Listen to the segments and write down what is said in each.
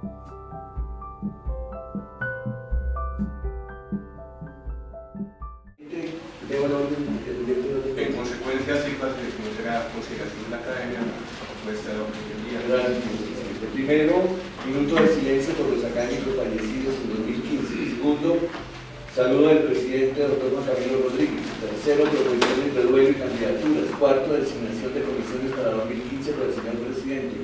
En consecuencia, sí, para que no será consideración de la academia, propuesta de orden del día. Gracias. Primero, minuto de silencio por los académicos fallecidos en 2015. Segundo, saludo del presidente Dr. Juan Camilo Rodríguez. Tercero, proposiciones de duelo y candidaturas. Cuarto, designación de comisiones para 2015 por el señor presidente.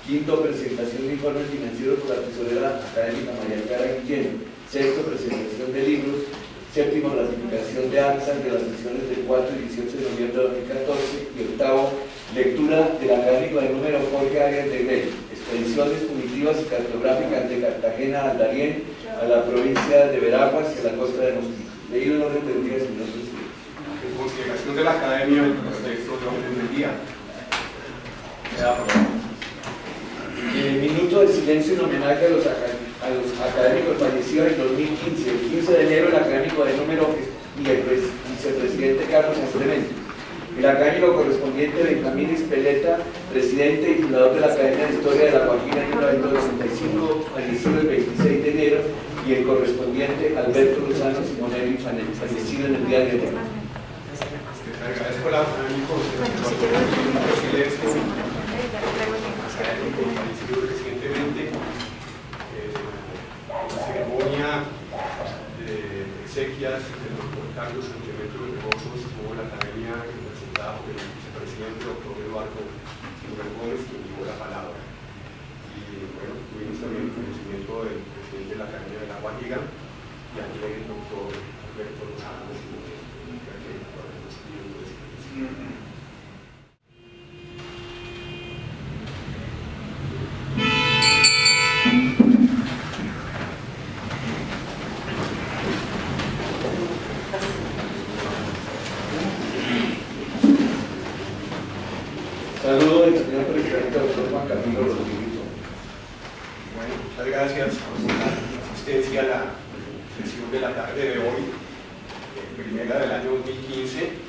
Quinto, presentación de informes financieros por la tesorera académica María Clara Guillén. Sexto, presentación de libros. Séptimo, ratificación de actas de las sesiones del 4 y 18 de noviembre de 2014. Y octavo, lectura del académico de número Jorge Arias de Grey. Expediciones punitivas y cartográficas de Cartagena al Darién, a la provincia de Veraguas y a la costa de Mosquito. Leído el orden del día, señor presidente. En consideración de la academia, el texto de orden del día. Queda aprobado. Minuto de silencio en homenaje a los académicos fallecidos en 2015. El 15 de enero, el académico de número y el vicepresidente Carlos Clemente. El académico correspondiente Benjamín Espeleta, presidente y fundador de la Academia de Historia de la Guajira en 1965, fallecido el 26 de enero, y el correspondiente Alberto Lozano Simonelli, fallecido en el día de hoy. Agradezco al académico fallecido recientemente. La ceremonia de exequias del doctor Carlos Clemente Rosos tuvo la academia representada por el vicepresidente doctor Eduardo Gómez, quien llevó la palabra. Y bueno, tuvimos también el conocimiento del presidente de la Academia de la Guajira y ayer el doctor Alberto Lozano, Saludo del señor presidente doctor Juan Camilo Rodríguez. Bueno, muchas gracias por la asistencia a la sesión de la tarde de hoy, primera del año 2015.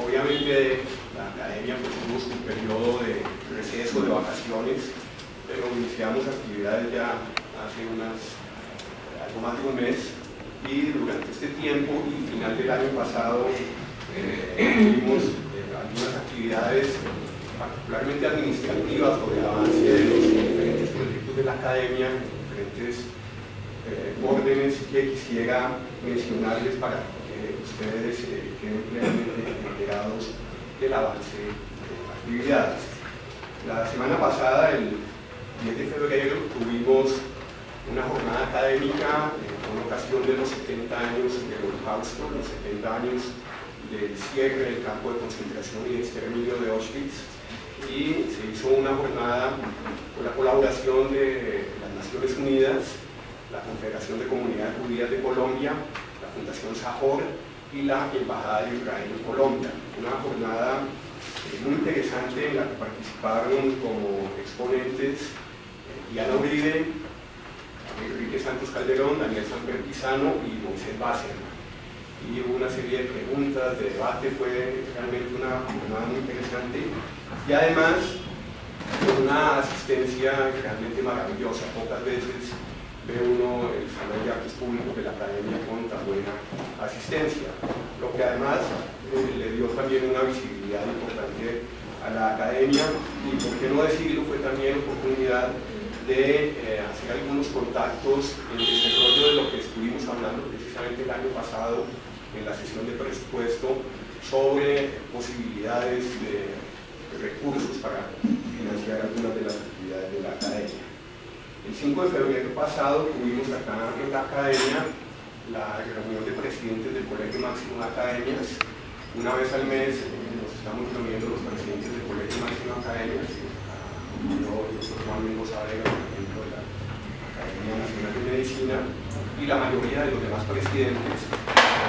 Obviamente la academia tuvimos un periodo de receso, de vacaciones, pero iniciamos actividades ya hace algo más de un mes, y durante este tiempo y final del año pasado tuvimos algunas actividades particularmente administrativas o de avance de los diferentes proyectos de la academia, diferentes órdenes que quisiera mencionarles para que ustedes queden plenamente enterados del avance de las actividades. La semana pasada, el 10 de febrero, tuvimos una jornada académica con ocasión de los 70 años del Holocausto, los 70 años del cierre del campo de concentración y de exterminio de Auschwitz, y se hizo una jornada con la colaboración de las Naciones Unidas, la Confederación de Comunidades Judías de Colombia, la Fundación Sahor y la Embajada de Israel en Colombia. Una jornada muy interesante en la que participaron como exponentes Diana Uribe, Enrique Santos Calderón, Daniel Sanpertizano y Moisés Basserman. Y hubo una serie de preguntas, de debate, fue realmente una jornada muy interesante y además con una asistencia realmente maravillosa. Pocas veces ve uno el salón de actos públicos de la academia con tan buena asistencia, lo que además le dio también una visibilidad importante a la academia, y por qué no decirlo, fue también oportunidad de hacer algunos contactos en el desarrollo de lo que estuvimos hablando precisamente el año pasado en la sesión de presupuesto sobre posibilidades de recursos para financiar algunas de las actividades de la academia. El 5 de febrero pasado tuvimos acá en la academia la reunión de presidentes del Colegio Máximo de Academias. Una vez al mes nos estamos reuniendo los presidentes del Colegio Máximo de Academias, yo, el doctor Juan Mendoza Vega, por ejemplo, de la Academia Nacional de Medicina, y la mayoría de los demás presidentes,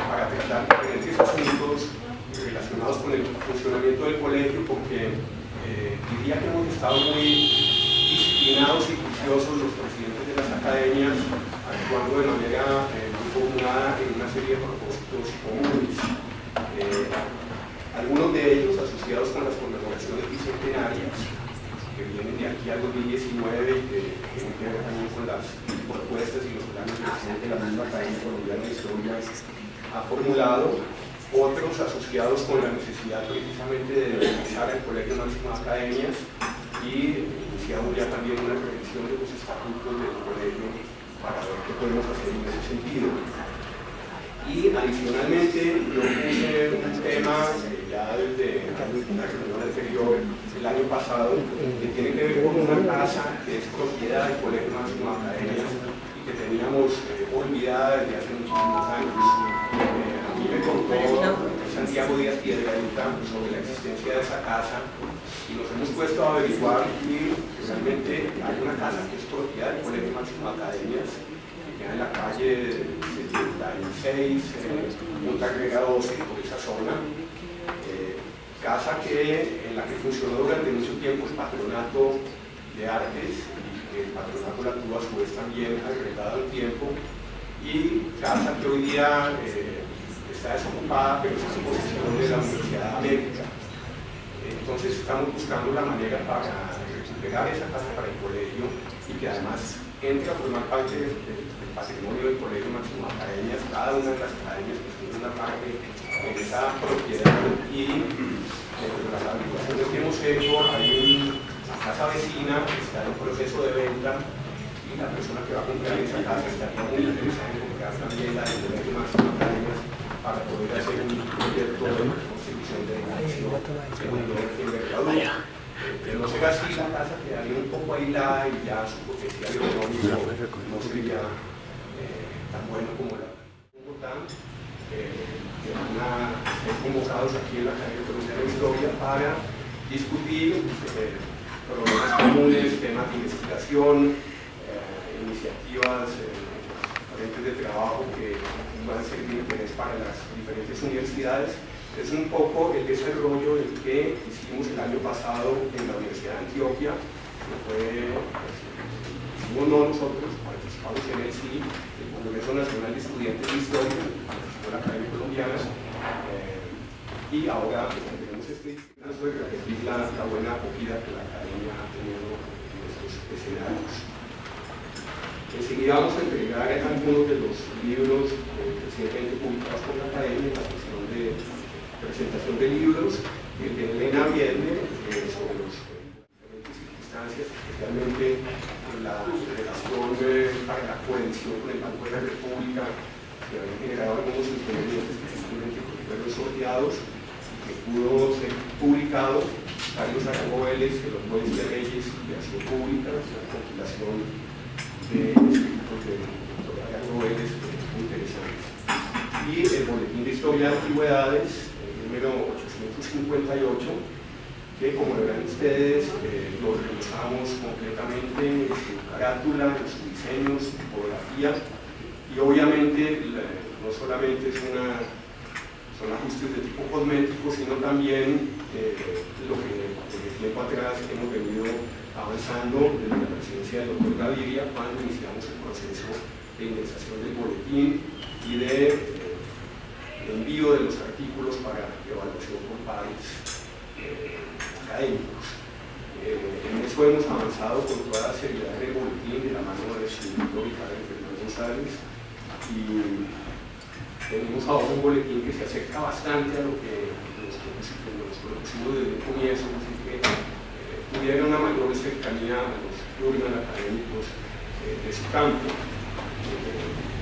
para tratar diferentes asuntos relacionados con el funcionamiento del colegio, porque diría que hemos estado muy disciplinados y juiciosos los presidentes de las academias, actuando de manera muy coordinada en una serie de propósitos comunes. Algunos de ellos asociados con las conmemoraciones bicentenarias, que vienen de aquí al 2019 y que tienen que ver también con las propuestas y los planes de acción que la misma Academia Colombiana de Historia ha formulado, otros asociados con la necesidad precisamente de revisar el Colegio Máximo de Academias, y iniciamos ya también una revisión de los estatutos del colegio para ver qué podemos hacer en ese sentido. Y adicionalmente yo puse un tema ya desde una reunión anterior el año pasado que tiene que ver con una casa que es propiedad del Colegio Máximo de Academias y que teníamos olvidada desde hace muchísimos años. A mí me contó Santiago Díaz Piedrahita sobre la existencia de esa casa y nos hemos puesto a averiguar y realmente hay una casa que es propiedad del Colegio Máximo de Academias que queda en la calle 76, Punta Grega 12, por esa zona, casa en la que funcionó durante mucho tiempo el Patronato de Artes, y el patronato la tuvo a su vez también agregado al tiempo, y casa que hoy día está desocupada, pero está en posesión de la Universidad de América. Entonces estamos buscando la manera para recuperar esa casa para el colegio y que además entre a formar parte del patrimonio del Colegio Máximo de Academias, cada una de las academias que tiene una parte de esa propiedad. Y las averiguaciones que hemos hecho, hay una casa vecina que está en proceso de venta y la persona que va a comprar esa casa estaría muy interesada en comprar también la del Colegio Máximo de Academias para poder hacer un proyecto de construcción de edificio en envergadura. Pero no será así, la casa quedaría un poco aislada y ya su potencial económico no sería tan bueno como la de Bogotá. Estén convocados aquí en la Academia Colombiana de Historia para discutir problemas comunes, temas de investigación, iniciativas, frentes de trabajo que van a ser de interés para las diferentes universidades. Es un poco el desarrollo del que hicimos el año pasado en la Universidad de Antioquia, que fue, hicimos no nosotros, participamos en el CIE, el Congreso Nacional de Estudiantes de Historia, de la Academia Colombiana, y ahora tenemos este caso de repetir la buena acogida que la Academia ha tenido en estos escenarios. Enseguida vamos a entregar algunos de los libros recientemente publicados por la Academia, la sección de presentación de libros, el de Elena Vierne sobre las diferentes circunstancias, especialmente en la relación para la cohesión con el Banco de la República, que habían generado algunos inconvenientes que simplemente fueron sorteados y que pudo ser publicado. Carlos Arango Vélez, de los Jueces de Leyes y de Acción Pública, la compilación de escritos de Arango Vélez, muy interesantes. Y el Boletín de Historia de Antigüedades, número 858, que como verán ustedes, lo revisamos completamente en su carátula, en su diseño, su tipografía, y obviamente no solamente son ajustes de tipo cosmético, sino también lo que desde tiempo atrás hemos venido avanzando desde la presidencia del doctor Gaviria cuando iniciamos el proceso de indexación del boletín y de envío de los artículos para evaluación por pares académicos. En eso hemos avanzado con toda la seriedad del boletín de la mano del señor Ricardo Fernández González, y tenemos ahora un boletín que se acerca bastante a lo que nos propusimos desde el comienzo, así que tuviera una mayor cercanía a los journal académicos de su campo.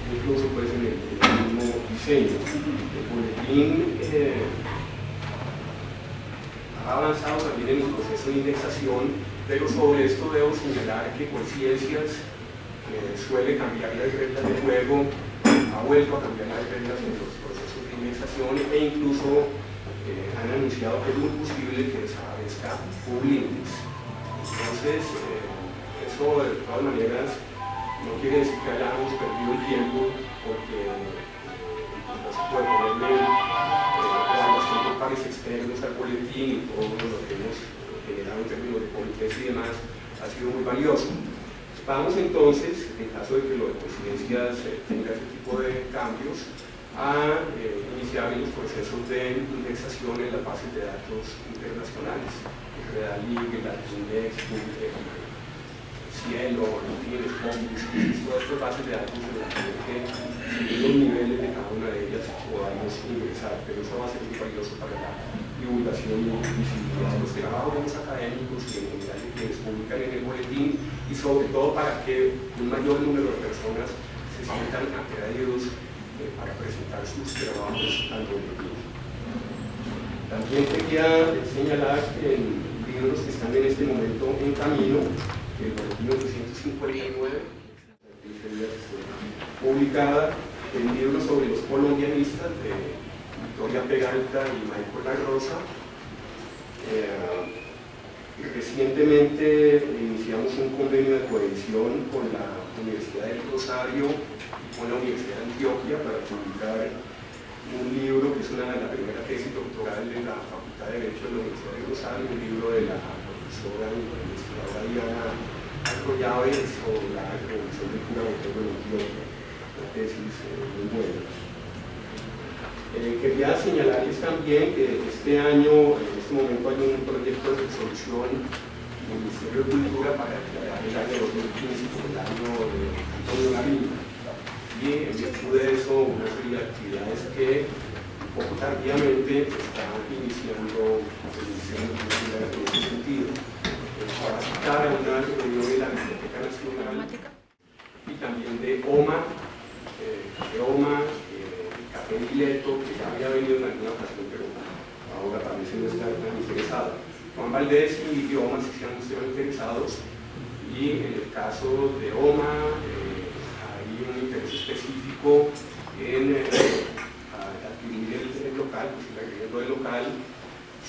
Incluso pues en el mismo diseño. El boletín ha avanzado también en el proceso de indexación, pero sobre esto debo señalar que Conciencias suele cambiar las reglas del juego, ha vuelto a cambiar las reglas en los procesos de indexación e incluso han anunciado que es muy posible que desaparezca Publindex. Entonces, eso de todas maneras no quiere decir que hayamos perdido el tiempo, porque no se puede ponerle evaluación por pares externos al boletín y todo lo que hemos generado en términos de comités y demás ha sido muy valioso. Vamos entonces, en caso de que lo de Presidencias tenga ese tipo de cambios, a iniciar los procesos de indexación en las bases de datos internacionales, el Redalig, la Index, Cielo, en fin, Scopus, todas estas bases de datos en las que según los niveles de cada una de ellas podamos ingresar, pero eso va a ser muy valioso para la divulgación y visibilidad de los trabajos de los académicos y en general de quienes publican en el boletín, y sobre todo para que un mayor número de personas se sientan atraídos para presentar sus trabajos al boletín. También quería señalar que en libros que están en este momento en camino, el boletín 859, publicada el libro sobre los colombianistas de Victoria Peralta y Michael La Rosa. Recientemente iniciamos un convenio de coedición con la Universidad del Rosario y con la Universidad de Antioquia para publicar un libro que es la primera tesis doctoral de la Facultad de Derecho de la Universidad del Rosario, un libro de la profesora investigadora Diana Arroyave sobre la revolución del cura Botero en Antioquia, una tesis muy buena. Quería señalarles también que este año, en este momento, hay un proyecto de resolución del Ministerio de Cultura para declarar el año 2015 como el año de Antonio Nariño. Y en virtud de eso, una serie de actividades que un poco tardíamente están iniciando el Ministerio de Cultura en ese sentido. Para citar a una reunión de la Biblioteca Nacional y también de OMA, Café Mileto, que ya había venido en alguna ocasión, pero ahora parece no estar tan interesado. Juan Valdés y OMA sí se han mostrado interesados, y en el caso de OMA hay un interés específico en adquirir el local, pues el arriendo del local,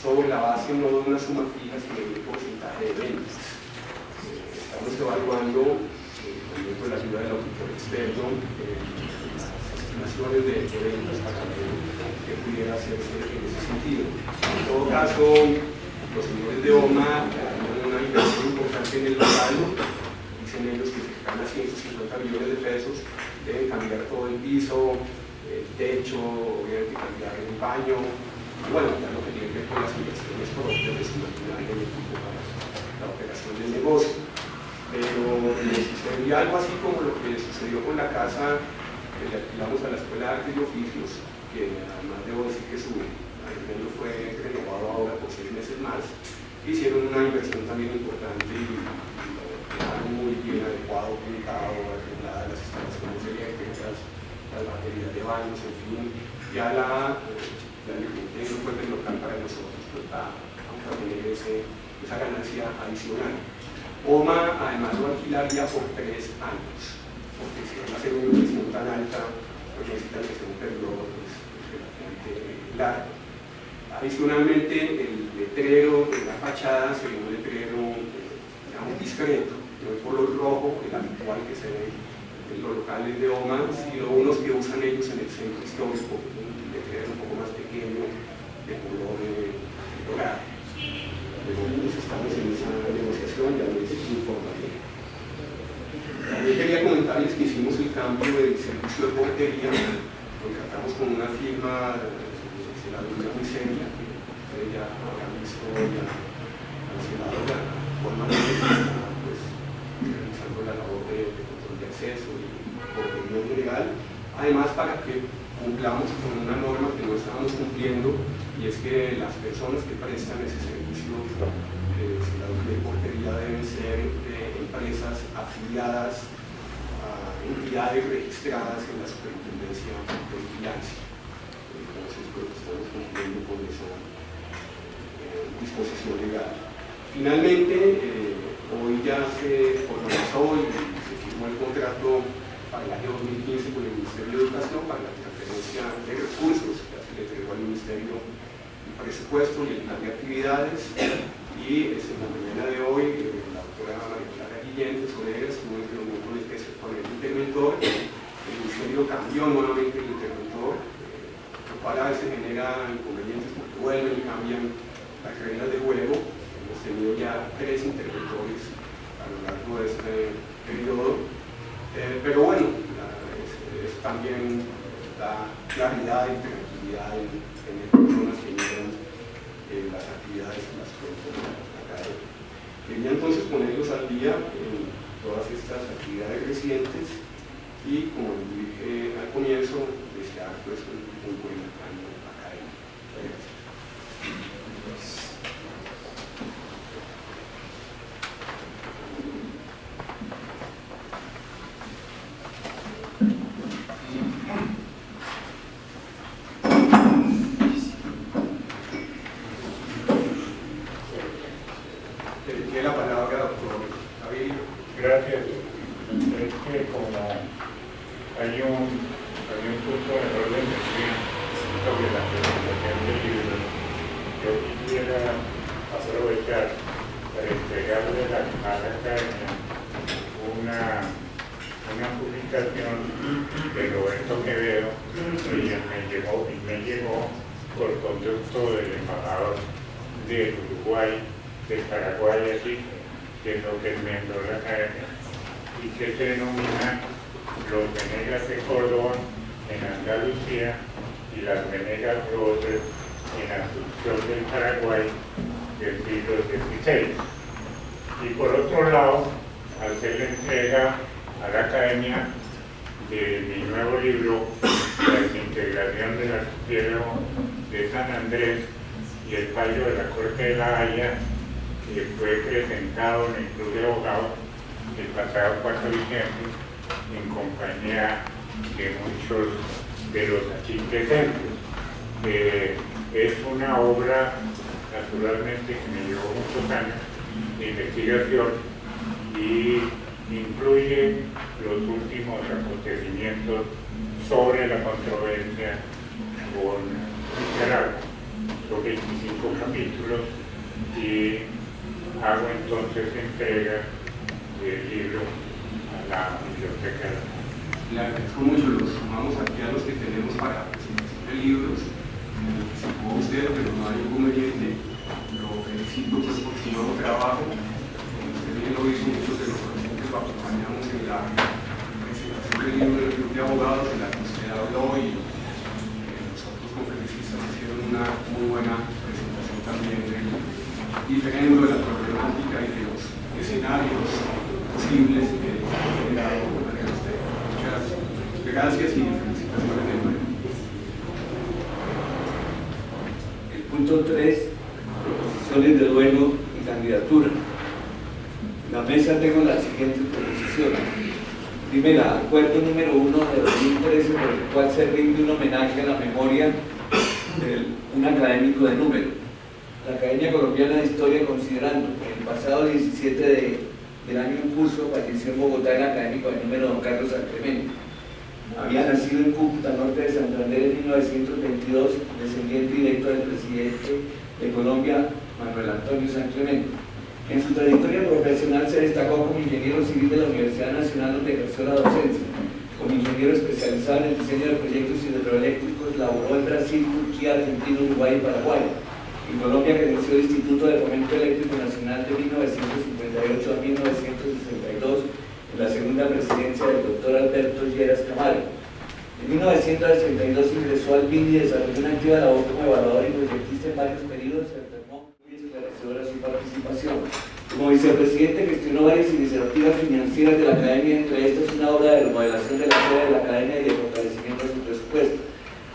sobre la base no de una suma fija, sino de un porcentaje de ventas. Estamos evaluando, con la ayuda del auditor externo, estimaciones de ventas para ver qué pudiera hacerse en ese sentido. En todo caso, los señores de OMA tienen una inversión importante en el local, dicen ellos que se gana 150 millones de pesos, deben cambiar todo el piso, el techo, obviamente cambiar el baño, y bueno, ya lo que tiene que ver con las inversiones propias de su maquinaria y equipo para la operación del negocio. Pero les sucedió algo así como lo que sucedió con la casa que le alquilamos a la Escuela de Artes y Oficios, que además debo decir que su arriendo fue renovado ahora por 6 meses más. Hicieron una inversión también importante y lo dejaron muy bien adecuado, pintado, arregladas las instalaciones eléctricas, las baterías de baños, en fin. Ya la no fue el local para nosotros, pues vamos a tener esa ganancia adicional. OMA además lo alquilaría por 3 años, porque si van a hacer una inversión tan alta, pues necesitan que sea un periodo pues, relativamente largo. Adicionalmente, el letrero de la fachada sería un letrero, digamos, discreto, no el color rojo, el habitual que se ve en los locales de OMA, sino unos que usan ellos en el centro histórico, un letrero un poco más pequeño, de color dorado. Pero pues, estamos en esa negociación, ya les informaré. También quería comentarles que hicimos el cambio del servicio de portería, contratamos con una firma de la Dulce Miseria, que ustedes ya habrán visto ya cancelado la forma de pues, realizando la labor de control de acceso y portería legal, además para que cumplamos con una norma que no estábamos cumpliendo, y es que las personas que prestan ese servicio de portería deben ser empresas afiliadas a entidades registradas en la Superintendencia de Vigilancia. Entonces, pues, estamos cumpliendo con esa disposición legal. Finalmente, hoy ya se formalizó y se firmó el contrato para el año 2015 con el Ministerio de Educación para la transferencia de recursos, que se le entregó al Ministerio el presupuesto y el plan de actividades. Y en la mañana de hoy, la doctora María Clara Guillén, tesorera, estuvo en reunión con el interventor. El Ministerio cambió nuevamente el interventor, lo cual a veces genera inconvenientes porque vuelven y cambian las reglas de juego. Hemos tenido ya 3 interventores a lo largo de este periodo. Pero bueno, eso también da claridad Cancillería en todas estas actividades recientes y, como les dije al comienzo, desear pues un buen año académico. Gracias. Tiene la palabra, doctor Javier. Gracias. Es que como hay un punto de orden de día sobre la presentación del libro, yo quisiera aprovechar para entregarle a la academia una publicación de Roberto Quevedo que me llegó por conducto del embajador de Uruguay, de Paraguay, así, que es lo que es miembro de la academia, y que se denomina Los Venegas de Córdoba en Andalucía y las Venegas Roses en Asunción del Paraguay del siglo XVI. Y por otro lado, hacer la entrega a la academia de mi nuevo libro, La desintegración del archipiélago de San Andrés y el fallo de la Corte de La Haya, que fue presentado en el Club de Abogados el pasado 4 de diciembre en compañía de muchos de los aquí presentes. Es una obra, naturalmente, que me llevó muchos años de investigación y incluye los últimos acontecimientos sobre la controversia con Nicaragua. Son 25 capítulos y hago entonces entrega del libro a la biblioteca. Le agradezco mucho, los sumamos aquí a los que tenemos para presentación de libros. Como usted, pero no hay inconveniente. Lo felicito pues, por su nuevo trabajo. Usted bien lo hizo, muchos de los presentes lo acompañamos en la presentación del libro del Club de Abogados, en la que usted habló, y los otros conferencistas hicieron una muy buena presentación también del diferendo de la problemática y de los escenarios posibles que ha generado usted. Muchas gracias y felicitaciones de nuevo. El punto 3, proposiciones de duelo y candidatura. En la mesa tengo las siguientes proposiciones. Primera, acuerdo número 1 de 2013 por el cual se rinde un homenaje a la memoria de un académico de número. La Academia Colombiana de Historia, considerando que el pasado 17 del año en curso falleció en Bogotá el académico de número don Carlos San Clemente. Había nacido en Cúcuta, norte de Santander, en 1922, descendiente directo del presidente de Colombia, Manuel Antonio San Clemente. En su trayectoria profesional se destacó como ingeniero civil de la Universidad Nacional, donde ejerció la docencia. Como ingeniero especializado en el diseño de proyectos hidroeléctricos, laboró en Brasil, Turquía, Argentina, Uruguay y Paraguay. En Colombia creció el Instituto de Fomento Eléctrico Nacional de 1958 a 1962, en la segunda presidencia del doctor Alberto Lleras Camargo. En 1962 ingresó al BIN y desarrolló una activa labor como evaluador y proyectista en varios periodos. Se afirmó muy esclarecedora su participación. Como vicepresidente gestionó varias iniciativas financieras de la Academia, entre estas una obra de remodelación de la sede de la Academia y de fortalecimiento de su presupuesto.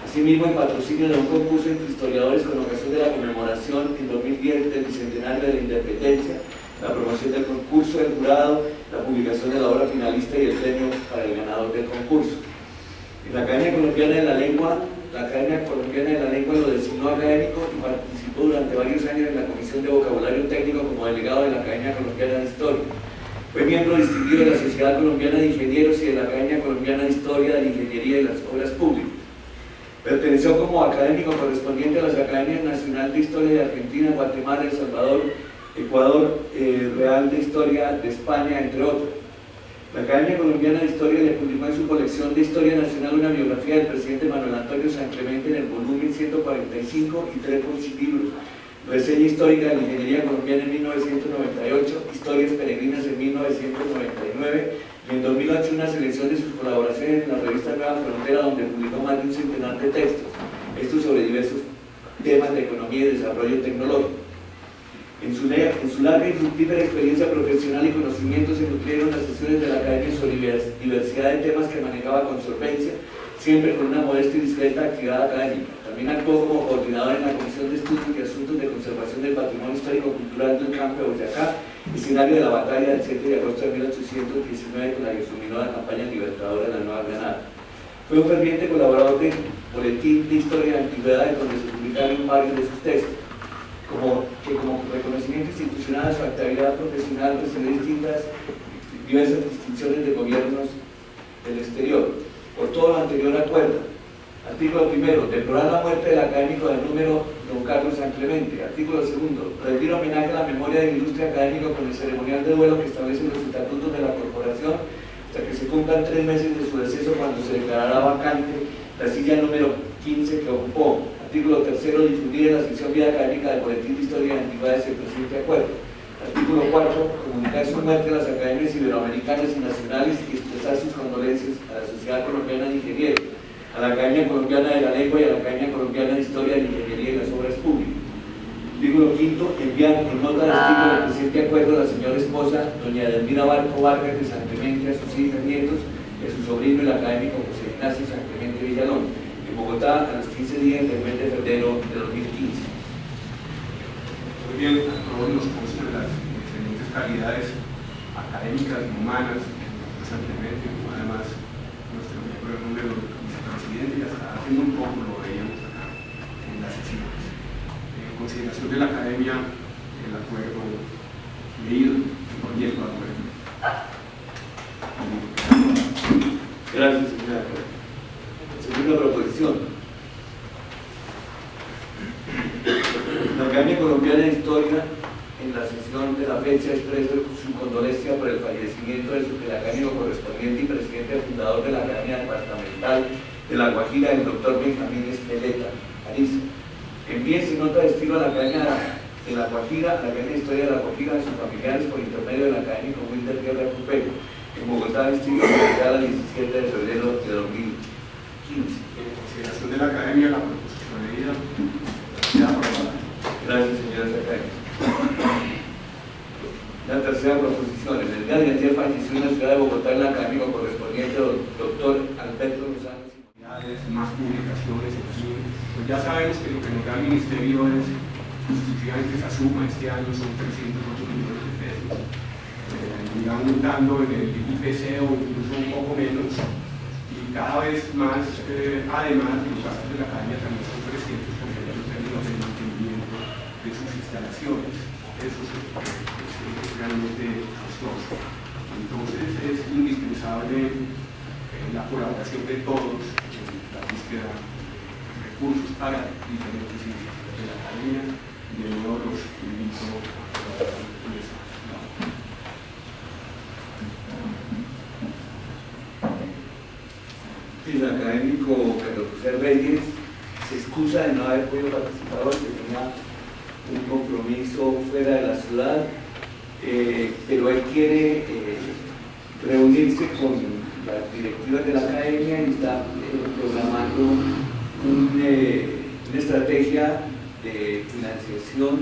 Asimismo, en patrocinio de un concurso entre historiadores con ocasión de la conmemoración en 2010 del Bicentenario de la Independencia, la promoción del concurso, el jurado, la publicación de la obra finalista y el premio para el ganador del concurso. En la Academia Colombiana de la Lengua, lo designó académico y participó durante varios años en la Comisión de Vocabulario Técnico como delegado de la Academia Colombiana de Historia. Fue miembro distinguido de la Sociedad Colombiana de Ingenieros y de la Academia Colombiana de Historia de la Ingeniería y las Obras Públicas. Perteneció como académico correspondiente a las Academias Nacional de Historia de Argentina, Guatemala, El Salvador, Ecuador, Real de Historia de España, entre otros. La Academia Colombiana de Historia le publicó en su colección de Historia Nacional una biografía del presidente Manuel Antonio San Clemente en el volumen 145 y 3 libros: Reseña histórica de la ingeniería colombiana en 1998, Historias peregrinas en 1999 y en 2008 una selección de sus colaboraciones en la revista Nueva Frontera, donde publicó más de un centenar de textos, estos sobre diversos temas de economía y desarrollo tecnológico. En su larga y fructífera experiencia profesional y conocimiento se nutrieron las sesiones de la Academia sobre diversidad de temas que manejaba con solvencia, siempre con una modesta y discreta actividad académica. También actuó como coordinador en la Comisión de Estudios y Asuntos de Conservación del Patrimonio Histórico-Cultural del Campo de Boyacá, escenario de la batalla del 7 de agosto de 1819 con la exterminada campaña libertadora de la Nueva Granada. Fue un ferviente colaborador del Boletín de Historia de Antigüedades, donde se publicaron varios de sus textos. Como reconocimiento institucional a su actividad profesional recibió diversas distinciones de gobiernos del exterior. Por todo lo anterior acuerdo. Artículo primero, deplorar la muerte del académico del número don Carlos San Clemente. Artículo segundo, rendir homenaje a la memoria del ilustre académico con el ceremonial de duelo que establecen los estatutos de la corporación hasta que se cumplan 3 meses de su deceso, cuando se declarará vacante la silla número 15 que ocupó. Artículo tercero, difundir en la sección Vida Académica del Boletín de Historia y Antigüedades el presente acuerdo. Artículo 4, comunicar su muerte a las academias iberoamericanas y nacionales y expresar sus condolencias a la Sociedad Colombiana de Ingenieros, a la Academia Colombiana de la Lengua y a la Academia Colombiana de Historia, de Ingeniería y las Obras Públicas. Artículo 5, enviar en nota de artículo del presente acuerdo a la señora esposa, doña Edelmira Barco Vargas de San Clemente, a sus hijas y nietos, y a su sobrino, el académico José Ignacio San Clemente Villalón, en Bogotá, a los 15 días del mes de febrero de 2015. Muy bien, a todos nos consta de las excelentes calidades académicas y humanas, constantemente, además nuestro miembro número vicepresidente, y hasta hace muy poco lo veíamos acá en las sesiones. En consideración de la academia, el acuerdo leído, el proyecto de acuerdo. Gracias, señora. Segunda proposición. La Academia Colombiana de Historia, en la sesión de la fecha, expresa su condolencia por el fallecimiento del académico correspondiente y presidente fundador de la Academia Departamental de La Guajira, el doctor Benjamín Espeleta Ariza. Envíese nota de estilo a la Academia de La Guajira, a la Academia de Historia de La Guajira, a sus familiares por intermedio del académico Wilder Guerra Cupero, en Bogotá, distrito federal, el 17 de febrero de 2015. En consideración de la academia, la proposición de vida queda aprobada. Gracias, señora Sacaña. La tercera proposición. En el día de ayer falleció en la ciudad de Bogotá el académico correspondiente, doctor Alberto Lozano. Más publicaciones, en fin. Pues ya sabemos que lo que nos da el Ministerio es, exclusivamente se asuma este año, son 308 millones de pesos. Irán aumentando en el IPC o incluso un poco menos. Y cada vez más, además, los gastos de la academia también son crecientes, porque ya los términos de mantenimiento de sus instalaciones. Eso es realmente costoso. Entonces es indispensable la colaboración de todos en la búsqueda de recursos para diferentes iniciativas de la academia, y de nuevo los invito a colaborar con esa labor. El académico Carlos José Reyes se excusa de no haber podido participar hoy, que tenía un compromiso fuera de la ciudad, pero él quiere reunirse con las directivas de la academia y está programando una estrategia de financiación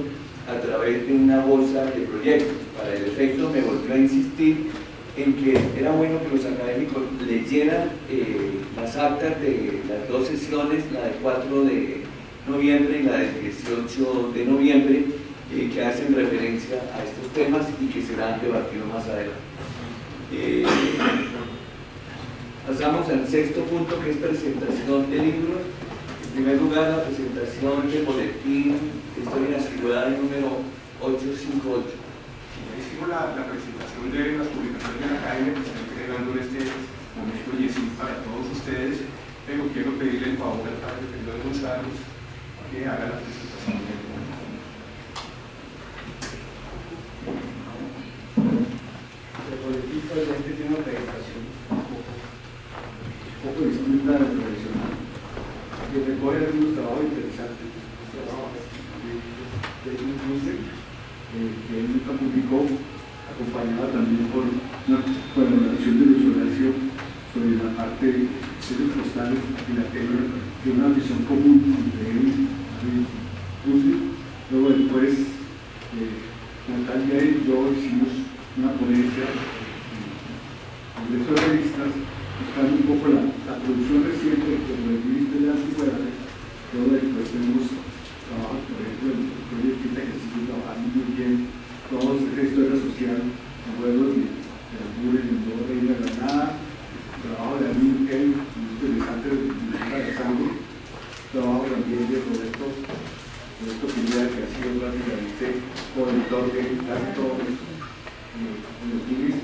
a través de una bolsa de proyectos. Para el efecto, me volvió a insistir en que era bueno que los académicos leyeran las actas de las dos sesiones, la del 4 de noviembre y la del 18 de noviembre, que hacen referencia a estos temas y que serán debatidos más adelante. Pasamos al sexto punto, que es presentación de libros. En primer lugar, la presentación del boletín de Historia y Antigüedad número 858. Hicimos la presentación de las publicaciones de la academia que se están entregando en este momento y es para todos ustedes, pero quiero pedirle el favor al padre Fernando González que haga la presentación del boletín. El boletín probablemente tiene una presentación un poco distinta de lo tradicional, que recoge algunos trabajos interesantes, de Ingluse, que él nunca publicó, acompañado también por una colaboración de Luis Horacio sobre la parte de sellos postales y la tema de una visión común entre él y Ingluse. Luego después de esas revistas, buscando un poco la producción reciente de los revistas de antigüedades, todo esto tenemos trabajo, por ejemplo, el proyecto que sigue trabajando muy bien, toda esta historia social, abuelos de la Mure, de Nuevo Rey de Granada, trabajo de Amin Key, muy interesante de sangre, trabajo también de Roberto Pineda, que ha sido prácticamente coautor de tanto en los guiones,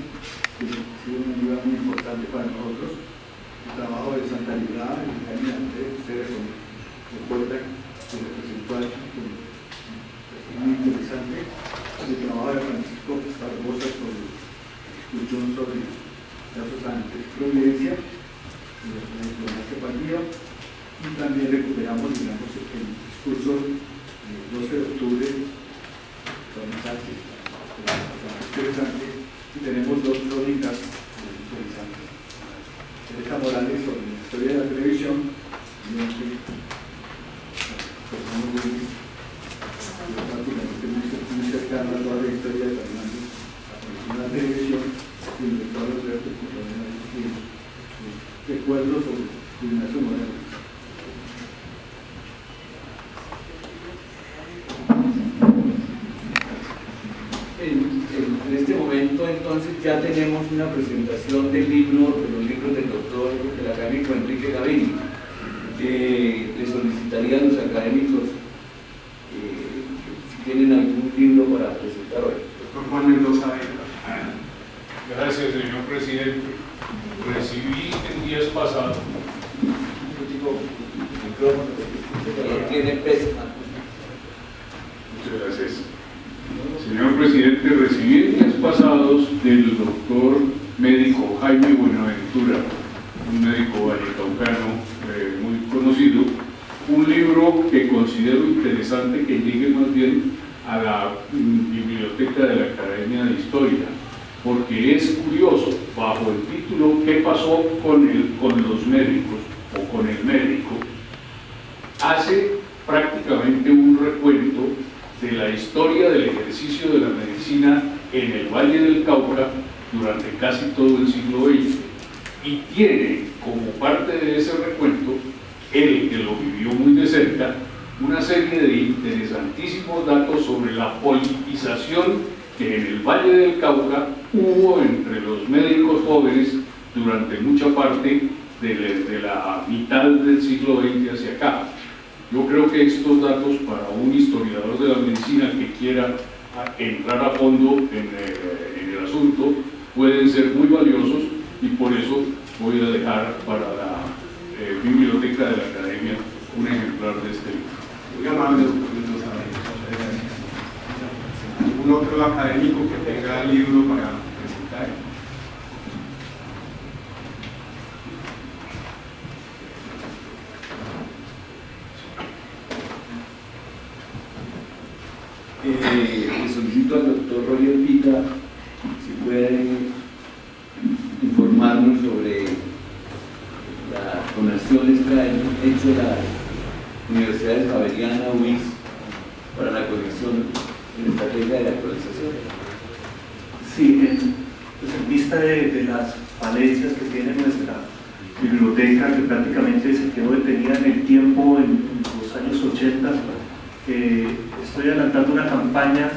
que ha sido una ayuda muy importante para nosotros. El trabajo de Santa Librada, el caminante, ustedes recuerdan que representó a muy interesante. El trabajo de Francisco Barbosa sobre discusión sobre casos antes Providencia, la diplomacia partida, y también recuperamos, digamos, el discurso del 12 de octubre con Sánchez, interesante, y tenemos dos crónicas interesantes. Teresa Morales sobre la historia de la televisión, y prácticamente muy cercano a toda la historia de Fernando, la televisión, y de todos los recuerdos sobre Ignacio Morales. En este momento entonces ya tenemos una presentación del libro, de los libros del doctor, del académico Enrique Gaviria. Le solicitaría a los académicos si tienen algún libro para presentar hoy. Doctor Juan Mendoza. Gracias, señor presidente. Recibí en días pasados. Tiene peso. Muchas gracias. Señor presidente, recibí en días pasados del doctor médico Jaime Buenaventura, un médico vallecaucano muy conocido, un libro que considero interesante que llegue más bien a la biblioteca de la Academia de Historia, porque es curioso, bajo el título ¿Qué pasó con los médicos o con el médico?, hace prácticamente un recuento de la historia del ejercicio de la medicina en el Valle del Cauca durante casi todo el siglo XX, y tiene como parte de ese recuento, él que lo vivió muy de cerca, una serie de interesantísimos datos sobre la politización que en el Valle del Cauca hubo entre los médicos jóvenes durante mucha parte de la mitad del siglo XX hacia acá. Yo creo que estos datos, para un historiador de la medicina que quiera entrar a fondo en el asunto, pueden ser muy valiosos, y por eso voy a dejar para la biblioteca de la Academia un ejemplar de este libro. Muy amable, doctor Mendoza. ¿Algún otro académico que tenga libro para presentar? Le solicito al doctor Roger Pita si puede informarnos sobre las donaciones que han hecho las universidades Javeriana, UIS, para la conexión en estrategia de la actualización. Sí, pues en vista de las falencias que tiene nuestra biblioteca, que prácticamente se quedó detenida en el tiempo, en los años 80, estoy adelantando una campaña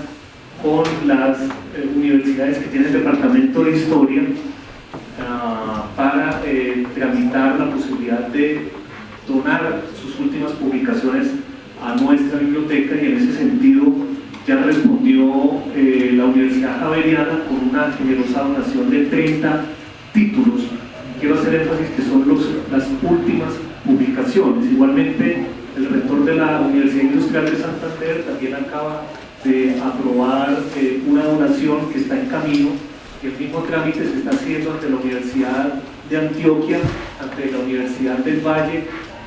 con las universidades que tienen departamento de historia para tramitar la posibilidad de donar sus últimas publicaciones a nuestra biblioteca, y en ese sentido ya respondió la Universidad Javeriana con una generosa donación de 30 títulos. Quiero hacer énfasis que son las últimas publicaciones. Igualmente, el rector de la Universidad Industrial de Santander también acaba de aprobar una donación que está en camino. El mismo trámite se está haciendo ante la Universidad de Antioquia, ante la Universidad del Valle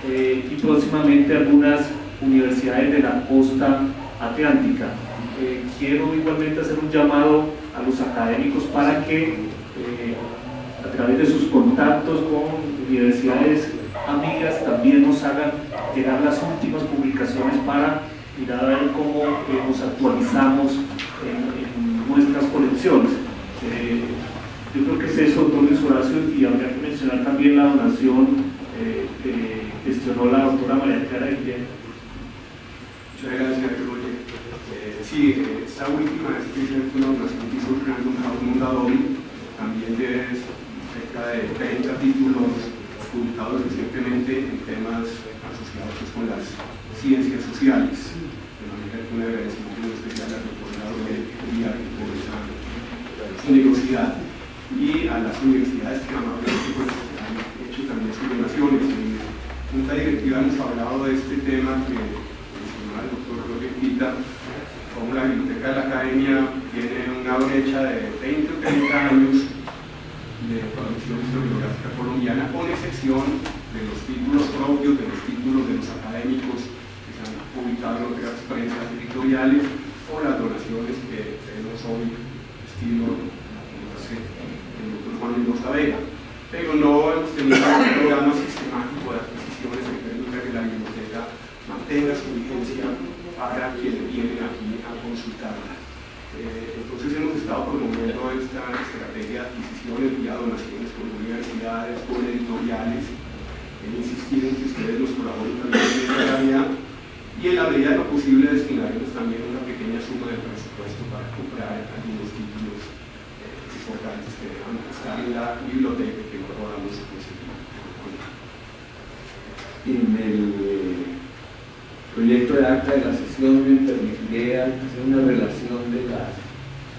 y próximamente algunas universidades de la costa atlántica. Quiero igualmente hacer un llamado a los académicos para que a través de sus contactos con universidades amigas también nos hagan llegar las últimas publicaciones para mirar a ver cómo nos actualizamos en nuestras colecciones. Yo creo que es eso, doctor Luis Horacio, y habría que mencionar también la donación que gestionó la doctora María Clara Guillén. Muchas gracias, Roger. Sí, esta última es una donación que hizo Random House Mondadori, también de cerca de 30 títulos publicados recientemente en temas asociados con las ciencias sociales. De manera que un agradecimiento muy especial al doctor Laurel por esa generosidad y a las universidades que amablemente han hecho también sus donaciones. En Junta Directiva hemos hablado de este tema que mencionaba el doctor Roger Quita, como la Biblioteca de la Academia tiene una brecha de 20 o 30 años de producción historiográfica colombiana, con excepción de los títulos propios, de los títulos de los académicos que se han publicado en otras prensas editoriales, o las donaciones que tenemos hoy, estilo, no sé, el doctor Juan Mendoza Vega. Pero no hemos tenido un programa sistemático de adquisiciones que permita que la biblioteca mantenga su vigencia para quienes vienen aquí a consultarla. Entonces hemos estado promoviendo esta estrategia de adquisiciones vía donaciones con universidades, con editoriales, en insistir en que ustedes nos colaboren también en esta realidad y en la medida de lo posible destinaremos también una pequeña suma de presupuesto para comprar algunos títulos importantes que deban estar en la biblioteca que no podamos conseguir. En el proyecto de acta de la sesión me permitiría hacer una relación de las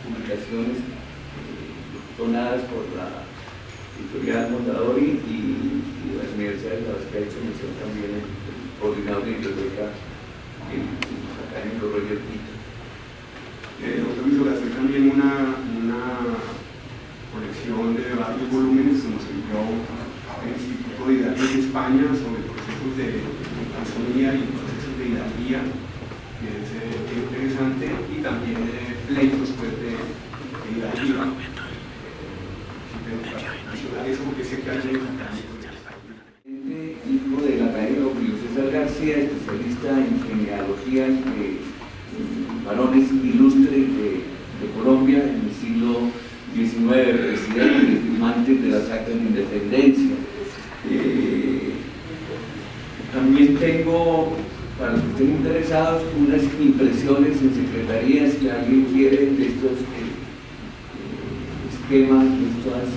publicaciones donadas por la editorial Mondadori y las universidades a las que ha hecho mención también el coordinador de biblioteca, el académico Roger Quita. Doctor Luis Horacio, también una colección de varios volúmenes que nos envió el Instituto de Hidalguía de España sobre procesos de Amazonía y procesos de hidalguía, que es interesante, y también pleitos pues, de hidalguía. Eso porque sé que hay hijo del académico Julio César García, especialista en genealogía de varones ilustres de Colombia en el siglo XIX, presidentes, firmantes de las actas de independencia. También tengo, para los que estén interesados, unas impresiones en secretarías si alguien quiere de estos esquemas, de estas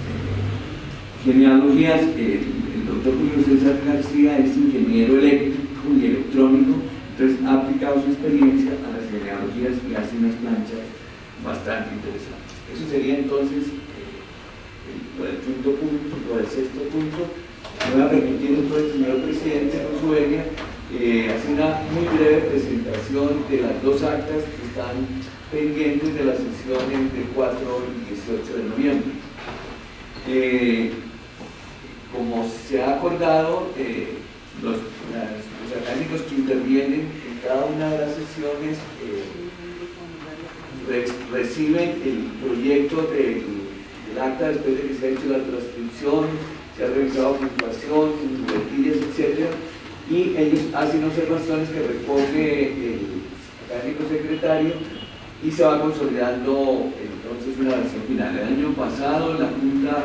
genealogías. El doctor Julio César García es ingeniero eléctrico y electrónico, entonces ha aplicado su experiencia a las genealogías y hace unas planchas bastante interesantes. Eso sería entonces el quinto punto, o el sexto punto. Me voy a permitir entonces, señor presidente Rosuelia, hacer una muy breve presentación de las dos actas que están pendientes de las sesiones del 4 y 18 de noviembre. Como se ha acordado, los académicos que intervienen en cada una de las sesiones reciben el proyecto del acta después de que se ha hecho la transcripción, se ha revisado puntuación, muletillas, etc. Y ellos hacen observaciones que recoge el académico secretario y se va consolidando entonces una versión final. El año pasado la Junta,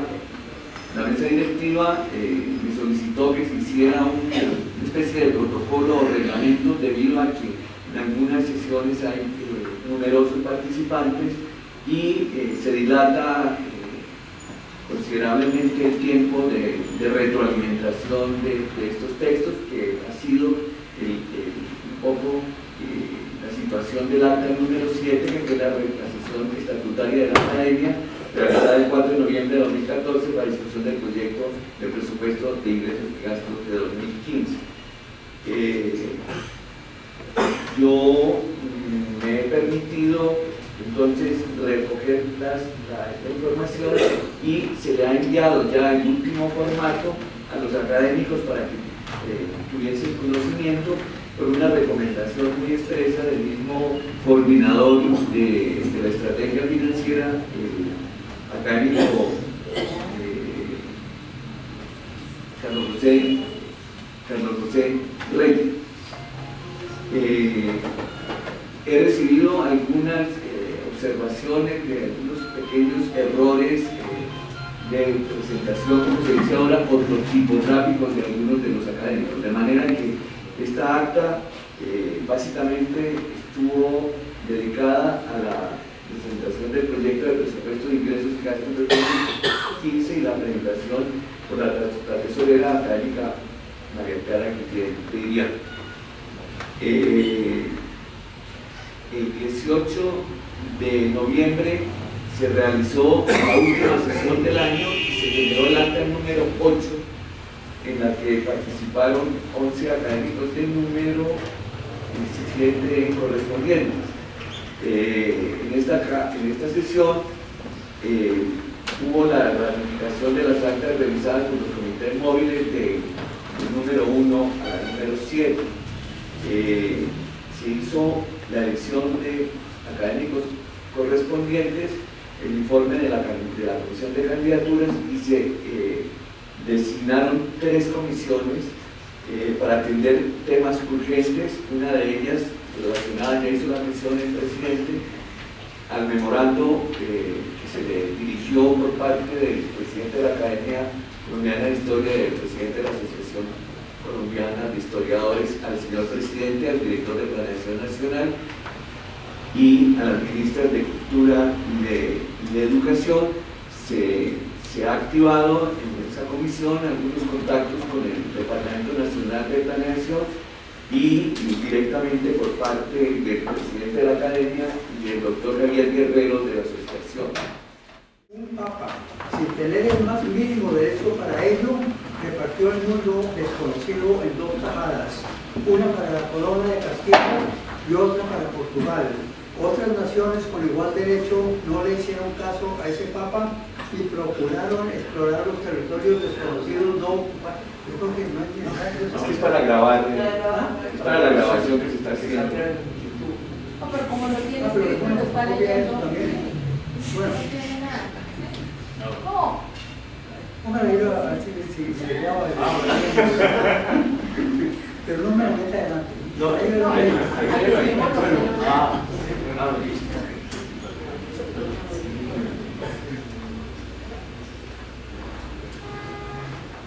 la mesa directiva, me solicitó que se hiciera una especie de protocolo o reglamento debido a que en algunas sesiones hay numerosos participantes y se dilata considerablemente el tiempo de retroalimentación de estos textos, que ha sido un poco la situación del acta número 7, que fue la sesión estatutaria de la Academia, realizada el 4 de noviembre de 2014 para discusión del proyecto de presupuesto de ingresos y gastos de 2015. Yo me he permitido entonces recoger esta información y se le ha enviado ya el último formato a los académicos para que tuviesen conocimiento, por una recomendación muy expresa del mismo coordinador de la estrategia financiera, el académico Carlos José Reyes. He recibido algunas observaciones de algunos pequeños errores de presentación, como se dice ahora, ortotipográficos de algunos de los académicos, de manera que esta acta básicamente estuvo dedicada a la presentación del proyecto de presupuesto de ingresos y gastos del 2015 y la presentación por la tesorera académica María Clara Guillén. El 18 de noviembre se realizó la última sesión del año y se generó el acta número 8, en la que participaron 11 académicos del número 17 correspondientes. En esta sesión hubo la ratificación de las actas revisadas por los comités móviles del número 1 al número 7. Se hizo la elección de académicos correspondientes, el informe de la Comisión de Candidaturas, y se designaron 3 comisiones para atender temas urgentes. Una de ellas relacionada, ya hizo la mención el presidente, al memorando que se le dirigió por parte del presidente de la Academia Colombiana de Historia y del presidente de la Asociación Colombiana de Historiadores, al señor presidente, al director de Planeación Nacional y a las ministras de Cultura y de Educación. Se ha activado en esa comisión algunos contactos con el Departamento Nacional de Planeación y directamente por parte del presidente de la Academia y el doctor Javier Guerrero de la Asociación. Un papa, sin tener el más mínimo derecho para ello, repartió el mundo desconocido en 2 tajadas, una para la corona de Castilla y otra para Portugal. Otras naciones con igual derecho no le hicieron caso a ese papa y procuraron explorar los territorios desconocidos no ocupados. Yo creo que no es necesario. Es que es para grabar, es para la grabación que se está haciendo. No, pero como lo tienes, como lo está leyendo. Bueno. No tiene nada. No. Póngale yo a ver si le llamo. Pero no me lo meta adelante. No, listo.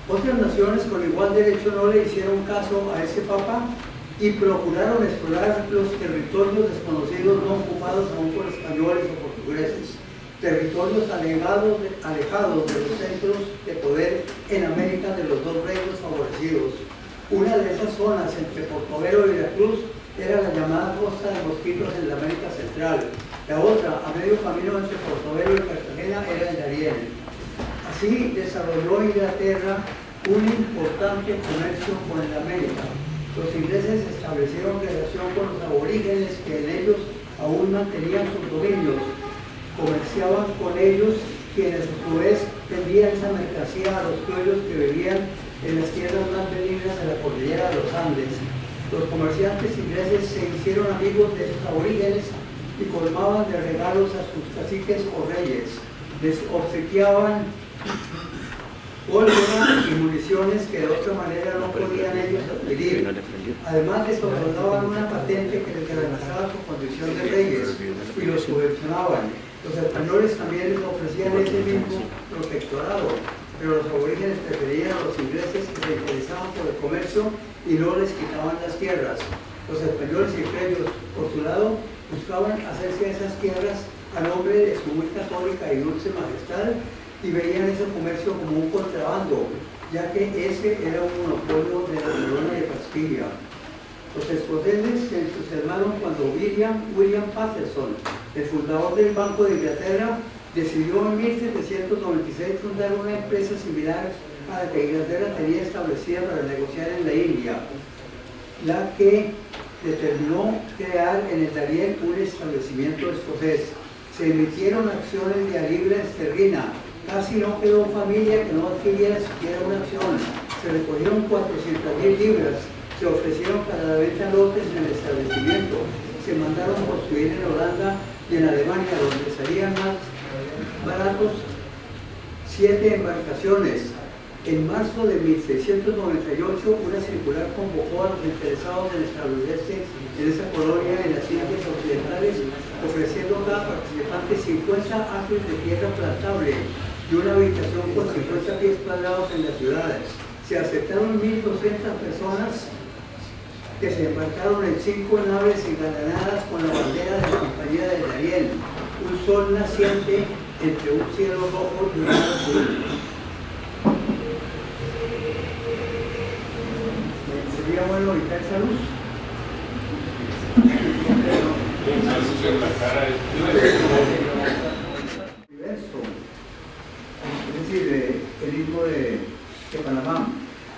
Otras naciones con igual derecho no le hicieron caso a ese papa y procuraron explorar los territorios desconocidos no ocupados aún por españoles o portugueses, territorios alejados de los centros de poder en América de los 2 reinos favorecidos. Una de esas zonas entre Portobelo y Veracruz era la llamada Costa de Mosquitos en la América Central. La otra, a medio camino entre Portobelo y Cartagena, era el Darién. Así desarrolló Inglaterra un importante comercio con la América. Los ingleses establecieron relación con los aborígenes que en ellos aún mantenían sus dominios. Comerciaban con ellos, quienes a su vez vendían esa mercancía a los criollos que vivían en las tierras más benignas de la cordillera de los Andes. Los comerciantes ingleses se hicieron amigos de esos aborígenes y colmaban de regalos a sus caciques o reyes. Les obsequiaban pólvora y municiones que de otra manera no podían ellos adquirir. Además les otorgaban una patente que les garantizaba su condición de reyes y los subvencionaban. Los españoles también les ofrecían ese mismo protectorado, pero los aborígenes preferían a los ingleses que se interesaban por el comercio y no les quitaban las tierras. Los españoles y criollos, por su lado, buscaban hacerse a esas tierras a nombre de su muy católica y dulce majestad y veían ese comercio como un contrabando, ya que ese era un monopolio de la corona de Castilla. Los escoceses se entusiasmaron cuando William Paterson, el fundador del Banco de Inglaterra, decidió en 1796 fundar una empresa similar a la que Inglaterra tenía establecida para negociar en la India, la que determinó crear en el Darién un establecimiento escocés. Se emitieron acciones de a libra esterlina. Casi no quedó familia que no adquiriera siquiera una acción. Se recogieron 400.000 libras. Se ofrecieron para la venta lotes en el establecimiento. Se mandaron construir en Holanda y en Alemania, donde salían más baratos 7 embarcaciones. En marzo de 1698, una circular convocó a los interesados en establecerse en esa colonia en las Indias Occidentales, ofreciendo a cada participante 50 acres de tierra plantable de una habitación con 50 pies cuadrados en las ciudades. Se aceptaron 1.200 personas que se embarcaron en 5 naves engalanadas con la bandera de la Compañía del Darién, un sol naciente entre un cielo rojo y un mar azul. ¿Sería bueno evitar esa luz? Es decir, el istmo de Panamá,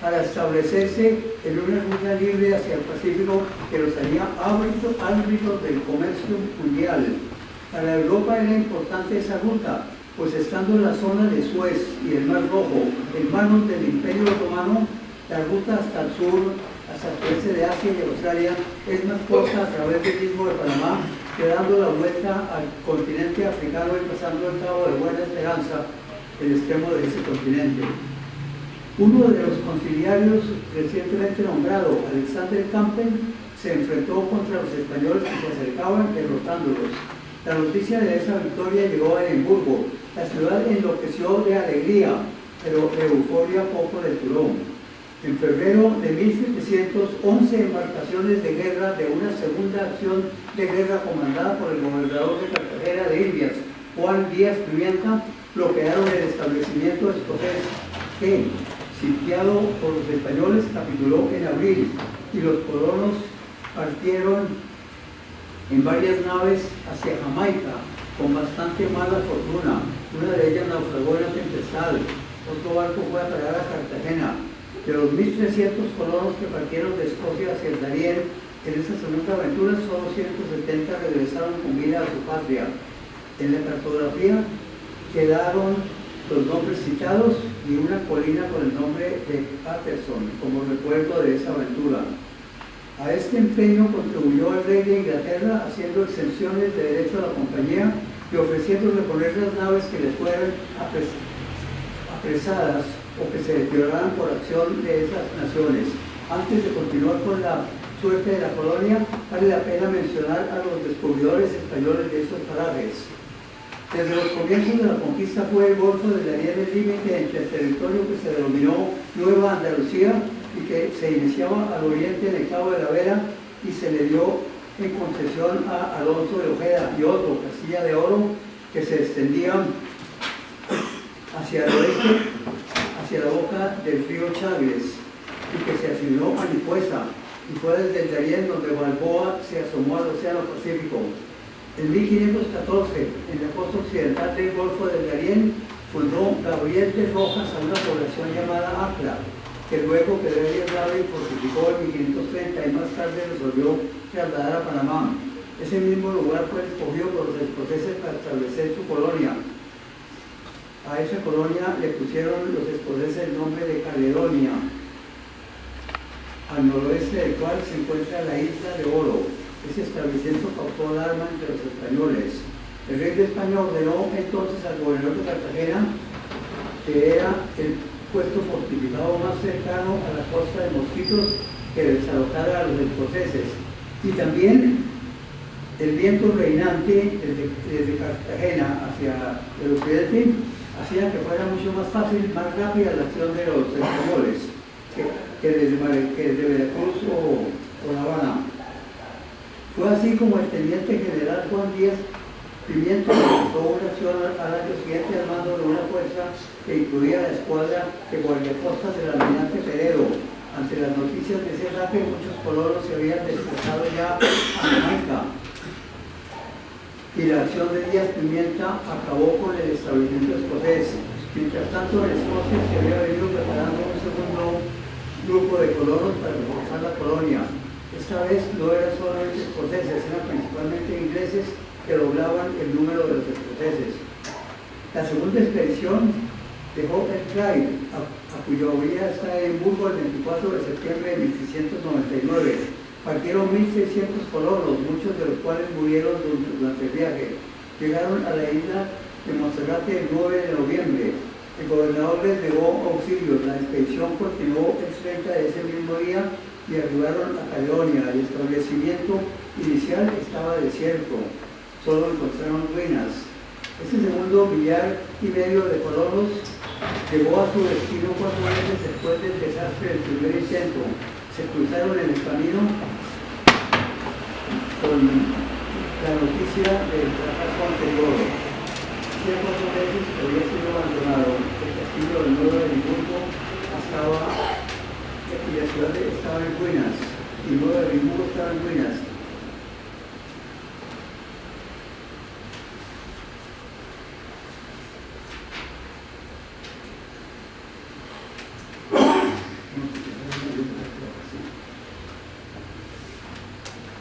para establecerse en una ruta libre hacia el Pacífico que los haría árbitros del comercio mundial. Para Europa era importante esa ruta, pues estando en la zona de Suez y el Mar Rojo en manos del Imperio Otomano, la ruta hasta el sur, hasta el oeste de Asia y Australia, es más corta a través del istmo de Panamá, que dando la vuelta al continente africano y pasando el Cabo de Buena Esperanza, el extremo de ese continente. Uno de los conciliarios recientemente nombrado, Alexander Campbell, se enfrentó contra los españoles que se acercaban, derrotándolos. La noticia de esa victoria llegó a Edimburgo. La ciudad enloqueció de alegría, pero de euforia poco le duró. En febrero de 1700, 11 embarcaciones de guerra de una segunda acción de guerra comandada por el gobernador de Cartagena de Indias, Juan Díaz Pimienta, bloquearon el establecimiento escocés que, sitiado por los españoles, capituló en abril y los colonos partieron en varias naves hacia Jamaica con bastante mala fortuna. Una de ellas naufragó en la tempestad, otro barco fue a parar a Cartagena. De los 1.300 colonos que partieron de Escocia hacia el Darién en esa segunda aventura, solo 170 regresaron con vida a su patria. En la cartografía quedaron los nombres citados y una colina con el nombre de Patterson como recuerdo de esa aventura. A este empeño contribuyó el rey de Inglaterra haciendo exenciones de derecho a la compañía y ofreciendo reponer las naves que les fueran apresadas o que se deterioraran por acción de esas naciones. Antes de continuar con la suerte de la colonia, vale la pena mencionar a los descubridores españoles de esos parajes. Desde los comienzos de la conquista fue el Golfo de Darién el límite entre el territorio que se denominó Nueva Andalucía y que se iniciaba al oriente en el Cabo de la Vela y se le dio en concesión a Alonso de Ojeda y otro, Castilla de Oro, que se extendía hacia el oeste, hacia la boca del río Chagres, y que se asignó a Nicuesa, y fue desde el Darién donde Balboa se asomó al Océano Pacífico. En 1514, en la costa occidental del Golfo del Darién, fundó Gabriel de Rojas a una población llamada Acla, que luego quedó aislada y fortificó en 1530 y más tarde resolvió trasladar a Panamá. Ese mismo lugar fue escogido por los escoceses para establecer su colonia. A esa colonia le pusieron los escoceses el nombre de Caledonia, al noroeste del cual se encuentra la Isla de Oro. Ese establecimiento causó alarma entre los españoles. El rey de España ordenó entonces al gobernador de Cartagena, que era el puesto fortificado más cercano a la costa de Mosquitos, que desalojara a los escoceses. Y también el viento reinante desde Cartagena hacia el occidente hacía que fuera mucho más fácil, más rápida la acción de los españoles que desde Veracruz o La Habana. Fue así como el teniente general Juan Díaz Pimienta realizó una acción al año siguiente al mando de una fuerza que incluía la escuadra de guardiacostas del almirante Peredo. Ante las noticias de ese ataque, muchos colonos se habían desplazado ya a Jamaica. Y la acción de Díaz Pimienta acabó con el establecimiento escocés. Mientras tanto, en Escocia se había venido preparando un segundo grupo de colonos para reforzar la colonia. Esta vez no eran solamente escoceses, eran principalmente ingleses que doblaban el número de los escoceses. La segunda expedición dejó el Clyde, a cuya orilla está Edimburgo el 24 de septiembre de 1699. Partieron 1.600 colonos, muchos de los cuales murieron durante el viaje. Llegaron a la isla de Monserrate el 9 de noviembre. El gobernador les negó auxilio. La expedición continuó el 30 de ese mismo día y arribaron a Caledonia. El establecimiento inicial estaba desierto, solo encontraron ruinas. Este segundo millar y medio de colonos llegó a su destino 4 meses después del desastre del primer intento. Se cruzaron en el camino con la noticia del fracaso anterior. Hacía 4 meses que había sido abandonado. El castillo del Nuevo Edimburgo y la ciudad estaba en ruinas. Y Nuevo Edimburgo estaba en ruinas.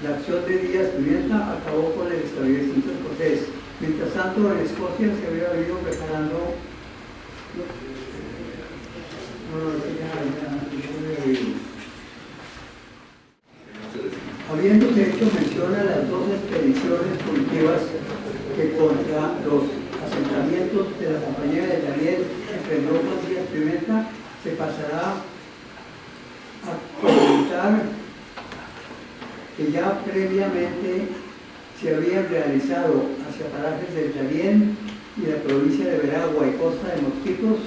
La acción de Díaz Pimienta acabó con el establecimiento escocés. Mientras tanto, en Escocia se había venido preparando. Habiéndose hecho mención a las 2 expediciones punitivas que contra los asentamientos de la compañía de Daniel emprendó con Díaz Pimienta, se pasará a comentar que ya previamente se habían realizado hacia parajes del Darién y la provincia de Veragua y Costa de Mosquitos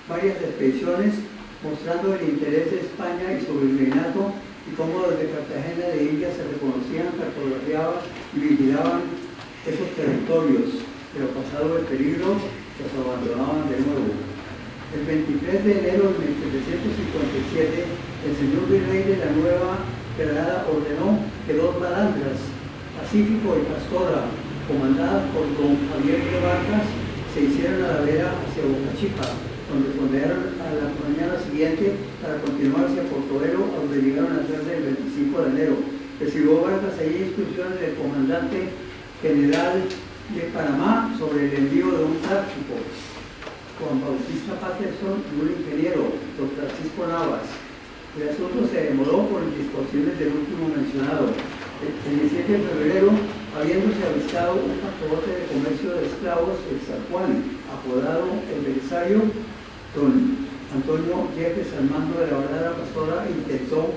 varias expediciones mostrando el interés de España y su virreinato y cómo desde Cartagena de Indias se reconocían, cartografiaban y vigilaban esos territorios, pero pasado el peligro los abandonaban de nuevo. El 23 de enero de 1757, el señor virrey de la Nueva Granada ordenó que 2 balandras, Pacífico y Pastora, comandadas por don Javier de Vargas, se hicieran a la vera hacia Boca Chica, donde fondearon a la mañana siguiente para continuar hacia Portobelo, a donde llegaron a ser el 25 de enero. Recibió Vargas allí instrucciones del comandante general de Panamá sobre el envío de un táctico, Juan Bautista Patterson, y un ingeniero, don Francisco Navas. El asunto se demoró por indisposiciones del último mencionado. El 17 de febrero, habiéndose avistado un paquebote de comercio de esclavos en San Juan, apodado El Belisario, don Antonio Yepes, al mando de la Balada Pastora, intentó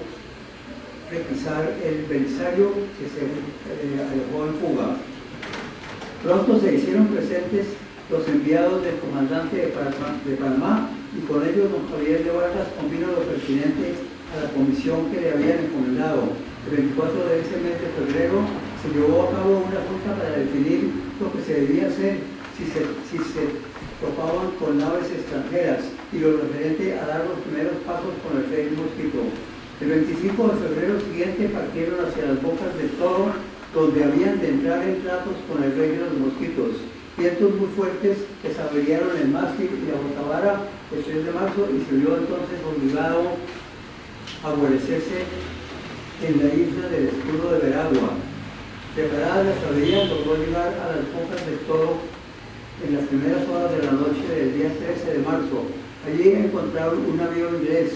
requisar el Belisario, que se alejó en fuga. Pronto se hicieron presentes los enviados del comandante de Panamá, y con ellos don Javier de Vargas convino lo pertinente a la comisión que le habían encomendado. El 24 de ese mes de febrero se llevó a cabo una junta para definir lo que se debía hacer si se topaban con naves extranjeras y lo referente a dar los primeros pasos con el rey Mosquito. El 25 de febrero siguiente partieron hacia las Bocas del Toro, donde habían de entrar en tratos con el rey de los Mosquitos. Vientos muy fuertes que se averiaron el mástil y la botavara el 3 de marzo y se vio entonces obligado a guarecerse en la isla del escudo de Veragua. Preparadas las averías, logró llegar a las Bocas del Toro en las primeras horas de la noche del día 13 de marzo. Allí encontraron un navío inglés.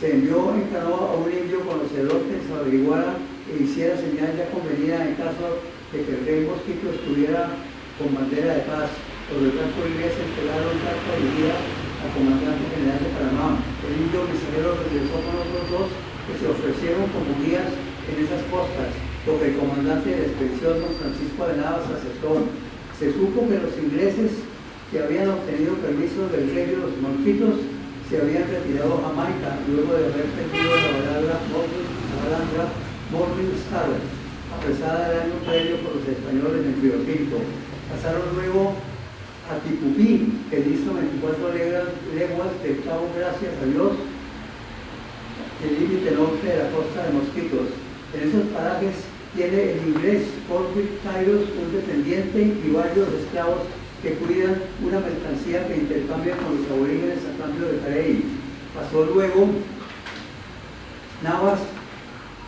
Se envió en canoa a un indio conocedor que se averiguara e hiciera señal ya convenida en caso de que el rey Mosquito estuviera con bandera de paz. Por lo tanto, inglés entregaron carta dirigida al comandante general de Panamá. El indio misionero regresó con otros 2 que se ofrecieron como guías en esas costas, lo que el comandante de la expedición, don Francisco de Navas, aceptó. Se supo que los ingleses que habían obtenido permiso del rey de los Mosquitos se habían retirado a Jamaica luego de haber perdido la balandra Morning Star, apresada el año previo por los españoles en Río Tinto. Pasaron luego a Ticupí, que dista 24 leguas de Cabo Gracias a Dios, el límite norte de la costa de Mosquitos. En esos parajes tiene el inglés Cornwall Cyrus un dependiente y varios esclavos que cuidan una mercancía que intercambia con los aborígenes a cambio de Carey. Pasó luego Navas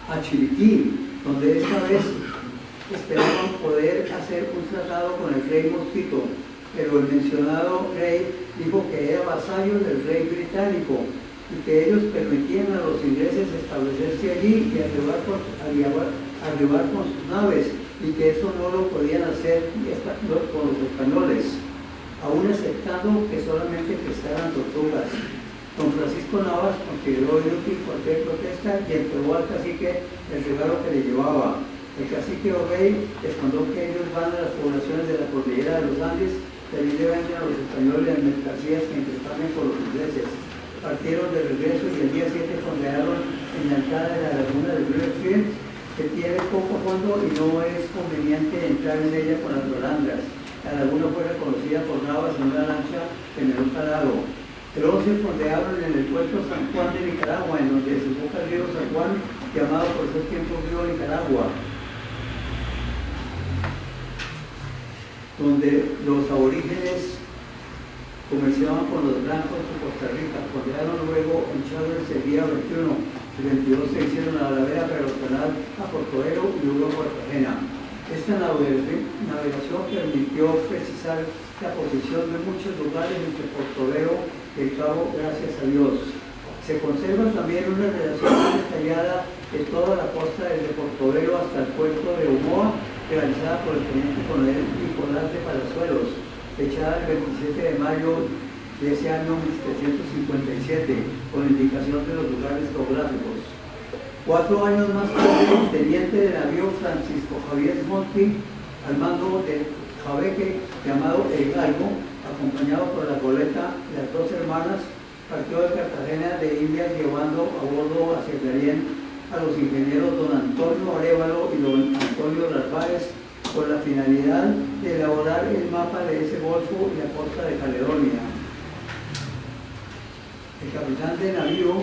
a Chiriquí, donde esta vez esperaban poder hacer un tratado con el rey Mosquito, pero el mencionado rey dijo que era vasallo del rey británico y que ellos permitían a los ingleses establecerse allí y arribar con sus naves, y que eso no lo podían hacer con los españoles, aún aceptando que solamente prestaran tortugas. Don Francisco Navas consideró inútil cualquier protesta y entregó al cacique el regalo que le llevaba. El cacique O'Rey les contó que ellos van a las poblaciones de la cordillera de los Andes, que allí le venden a los españoles las mercancías que intercambian con los ingleses. Partieron de regreso y el día 7 fondearon en la entrada de la laguna de Riverfield, que tiene poco fondo y no es conveniente entrar en ella con las balandras. La laguna fue reconocida por Navas en una lancha en el calado. El 11 fondearon en el puerto San Juan de Nicaragua, en donde desemboca el río San Juan, llamado por esos tiempos río Nicaragua, donde los aborígenes comerciaban con los blancos de Costa Rica. Fondearon luego en Chávez el día 21. El 22 se hicieron a la vera peatonal a Portobelo y luego a Cartagena. Esta navegación permitió precisar la posición de muchos lugares entre Portobelo y el Cabo, gracias a Dios. Se conserva también una relación detallada de toda la costa desde Portobelo hasta el puerto de Omoa, realizada por el teniente coronel Nicolás de Palazuelos, fechada el 27 de mayo de ese año 1757, con indicación de los lugares geográficos. 4 años más tarde, el teniente de navío Francisco Javier Monti, al mando del jabeque llamado El Galgo, acompañado por la goleta Las Dos Hermanas, partió de Cartagena de Indias llevando a bordo hacia Darién a los ingenieros don Antonio Arévalo y don Antonio Narváez, con la finalidad de elaborar el mapa de ese golfo y la costa de Caledonia. El capitán de navío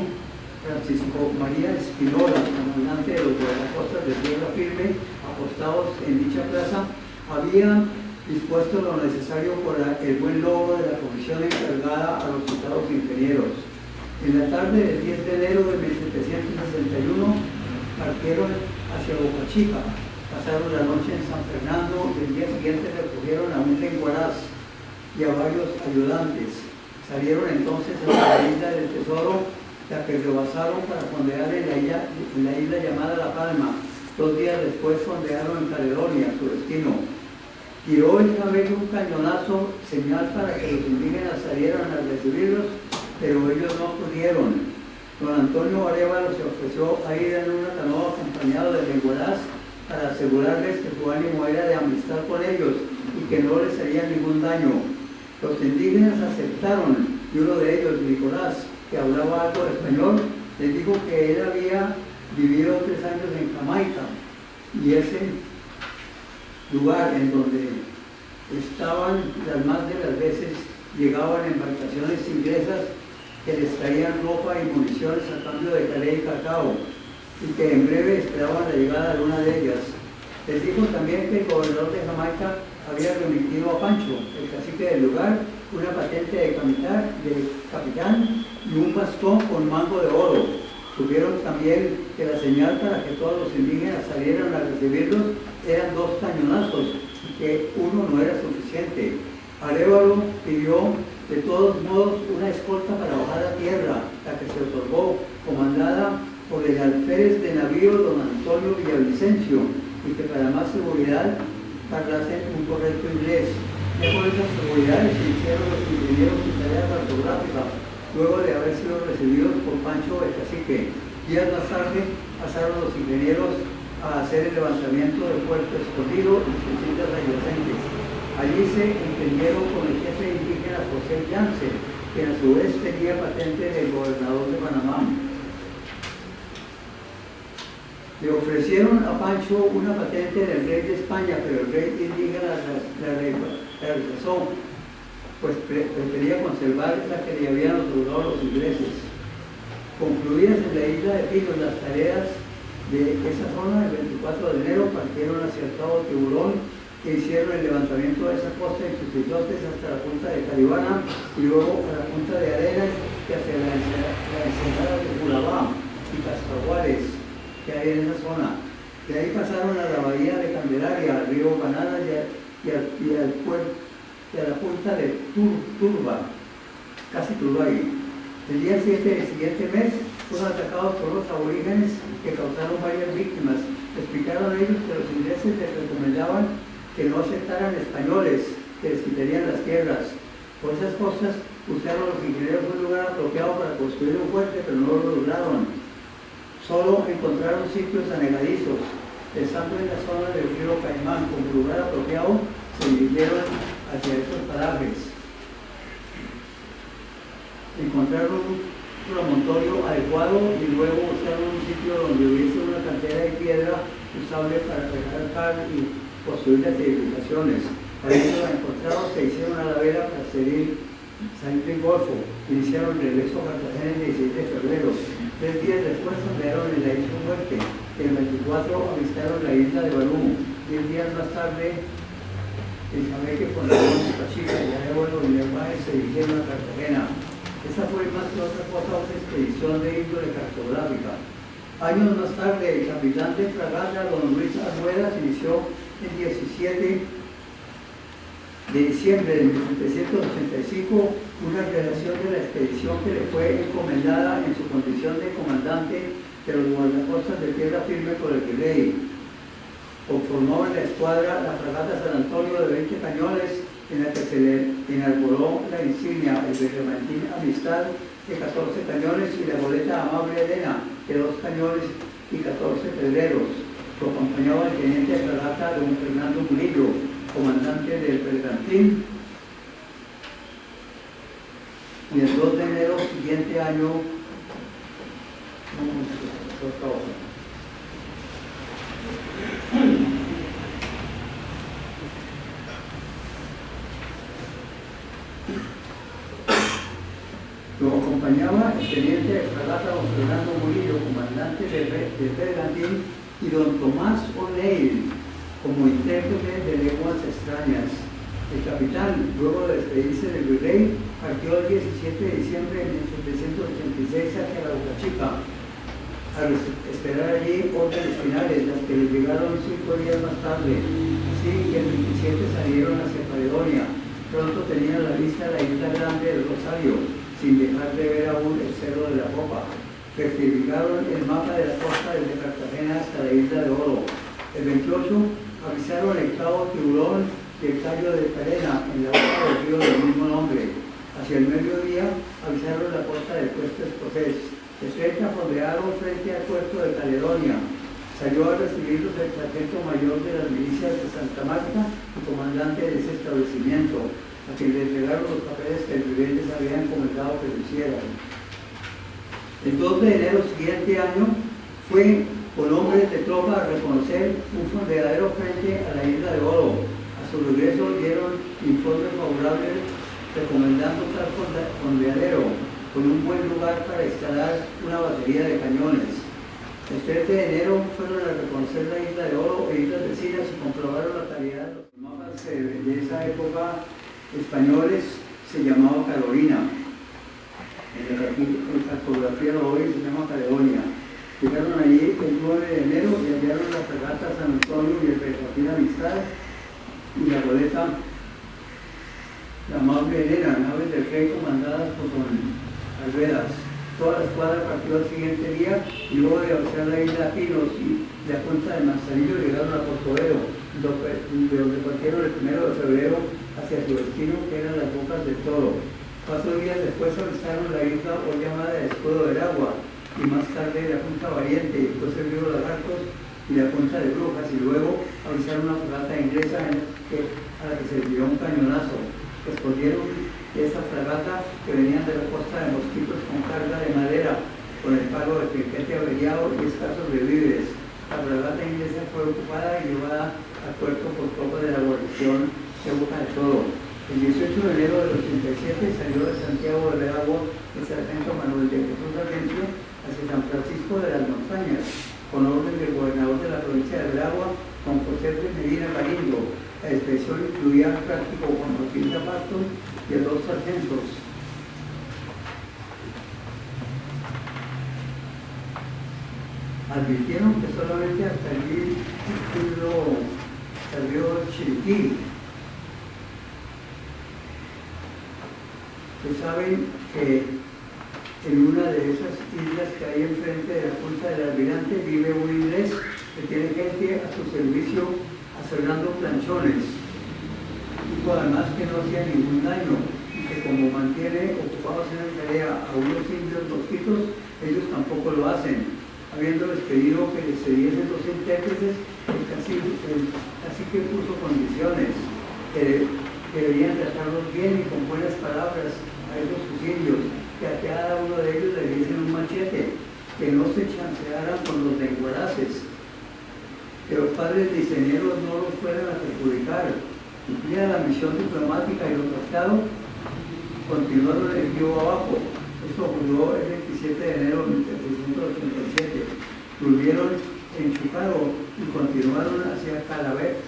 Francisco María Espinola, comandante de los guardacostas de tierra firme, apostados en dicha plaza, había dispuesto lo necesario para el buen logro de la comisión encargada a los citados ingenieros. En la tarde del 10 de enero de 1761 partieron hacia Boca Chica, pasaron la noche en San Fernando y el día siguiente recogieron a un lenguaraz y a varios ayudantes. Salieron entonces hacia la isla del Tesoro, la que rebasaron para fondear en la isla llamada La Palma. 2 días después fondearon en Caledonia, su destino. Tiró el jabeque un cañonazo, señal para que los indígenas salieran a recibirlos, pero ellos no pudieron. Don Antonio Arévalo se ofreció a ir en una canoa acompañado de lenguaraz para asegurarles que su ánimo era de amistad con ellos y que no les haría ningún daño. Los indígenas aceptaron y uno de ellos, Nicolás, que hablaba algo de español, les dijo que él había vivido 3 años en Jamaica y ese lugar en donde estaban las más de las veces llegaban embarcaciones inglesas que les traían ropa y municiones a cambio de calé y cacao y que en breve esperaban la llegada de una de ellas. Les dijo también que el gobernador de Jamaica había remitido a Pancho, el cacique del lugar, una patente de capitán y un bastón con mango de oro. Tuvieron también que la señal para que todos los indígenas salieran a recibirlos eran 2 cañonazos y que uno no era suficiente. Arévalo pidió de todos modos una escolta para bajar a tierra, la que se otorgó, comandada por el alférez de navío don Antonio Villavicencio, y que para más seguridad parlasen un correcto inglés. Con esas seguridades se hicieron los ingenieros de tarea cartográfica, luego de haber sido recibidos por Pancho el cacique. Días más tarde pasaron los ingenieros a hacer el levantamiento del puerto Escondido y sus islas adyacentes. Allí se entendieron con el jefe indígena José Yance, quien a su vez tenía patente del gobernador de Panamá. Le ofrecieron a Pancho una patente del rey de España, pero el rey indígena la rechazó, pues prefería conservar la que le habían otorgado los ingleses. Concluidas en la isla de Pinos las tareas de esa zona, el 24 de enero partieron hacia el Cabo Tiburón, que hicieron el levantamiento de esa costa en sus islotes hasta la punta de Caribana y luego a la punta de Arenas y hacia la ensenada de Culabá y Cascaguares, que hay en esa zona. De ahí pasaron a la bahía de Candelaria, al río Banana y a la punta de Turba, casi Turbay. El día 7 del siguiente mes fueron atacados por los aborígenes que causaron varias víctimas. Explicaron ellos que los ingleses les recomendaban que no aceptaran españoles, que les quitarían las tierras. Por esas cosas buscaron los ingenieros un lugar apropiado para construir un fuerte, pero no lo lograron. Solo encontraron sitios anegadizos. Estando en la zona del río Caimán como lugar apropiado, se dirigieron hacia estos parajes. Encontraron un promontorio adecuado y luego buscaron un sitio donde hubiese una cantera de piedra usable para pegar cal y construir las edificaciones. Habiendo encontrado, se hicieron a la vela para salir del Golfo. Iniciaron el regreso a Cartagena el 16 de febrero. 3 días después enviaron en la isla Muerte. El 24 avistaron la isla de Barú. 10 días más tarde, el Chameque fundaron Pachica y Arevalo y Nervaje se dirigieron a Cartagena. Esa fue más que otra cosa otra expedición de índole cartográfica. Años más tarde, el capitán de fragata, don Luis Arguedas, inició el 17 de diciembre de 1785 una relación de la expedición que le fue encomendada en su condición de comandante de los guardacostas de tierra firme por el virrey. Conformó en la escuadra la fragata San Antonio de 20 cañones, en la que se le enarboló la insignia, el bergantín Amistad de 14 cañones y la goleta Amable Elena de 2 cañones y 14 pedreros. Lo acompañaba el teniente de fragata don Fernando Murillo, comandante del bergantín, y el 2 de enero siguiente año lo acompañaba el teniente de fragata don Fernando Murillo, comandante del bergantín, y don Tomás O'Neill como intérprete de lenguas extrañas. El capitán, luego de despedirse del virrey, partió el 17 de diciembre de 1786 hacia la Boca Chica, al esperar allí órdenes finales, las que le llegaron 5 días más tarde. Así que el 27 salieron hacia Caledonia. Pronto tenían a la vista la isla grande del Rosario, sin dejar de ver aún el Cerro de la Ropa. Certificaron el mapa de la costa desde Cartagena hasta la Isla de Oro. El 28 avisaron el cabo Tiburón y el Cayo de Carena en la boca del río del mismo nombre. Hacia el mediodía avisaron la costa del puerto escocés. De cerca fondearon frente al puerto de Caledonia. Salió a recibirlos el sargento mayor de las milicias de Santa Marta y comandante de ese establecimiento, a quien le entregaron los papeles que el virrey les había encomendado que lo hicieran. El 2 de enero siguiente año fue con hombres de tropa a reconocer un fondeadero frente a la Isla de Oro. A su regreso dieron informes favorables recomendando tal fondeadero con un buen lugar para instalar una batería de cañones. El 3 de enero fueron a reconocer la Isla de Oro e islas vecinas y comprobaron la calidad de los mapas de esa época españoles. Se llamaba Carolina. En la cartografía de hoy se llama Caledonia. Llegaron allí el 9 de enero y hallaron la fragata San Antonio y el bergantín Amistad y la goleta la Amable Elena, naves del rey comandadas por don Alvedas. Toda la escuadra partió al siguiente día y luego de avanzar la isla Pinos y la cuenca de Manzanillo llegaron a Portobelo, donde partieron el 1 de febrero hacia su destino, que eran las Bocas del Toro. 4 días después avistaron la isla hoy llamada Escudo del Agua, y más tarde la Punta Valiente, después el río Lagartos y la Punta de Brujas, y luego avisaron una fragata inglesa a la que se le dio un cañonazo. Respondieron de esa fragata que venían de la costa de Mosquitos con carga de madera, con el palo de trinquete averiado y escasos de víveres. La fragata inglesa fue ocupada y llevada al puerto por tropas de la guarnición de Boca de Toro. El 18 de enero del 87 salió de Santiago de Veragua el sargento Manuel de Jesús Agencio hacia San Francisco de las Montañas, con orden del gobernador de la provincia de Veragua, don José de Medina Galindo. La expedición incluía al práctico Juan Bautista Pastos y a 2 sargentos. Advirtieron que solamente hasta el río Chiriquí. Ustedes saben que en una de esas islas que hay enfrente de la Punta del Almirante vive un inglés que tiene gente a su servicio asegurando planchones. Dijo además que no hacía ningún daño y que como mantiene ocupados en la tarea a unos indios mosquitos, ellos tampoco lo hacen. Habiéndoles pedido que les cediesen los intérpretes, Casi que puso condiciones que debían tratarlos bien y con buenas palabras a esos sus indios, que a cada uno de ellos le diesen un machete, que no se chancearan con los lenguaraces, que los padres misioneros no los fueran a perjudicar, cumplían la misión diplomática y los tratados continuaron el río abajo. Esto ocurrió el 27 de enero de 1787. Volvieron en Chucaro y continuaron hacia Calavégola.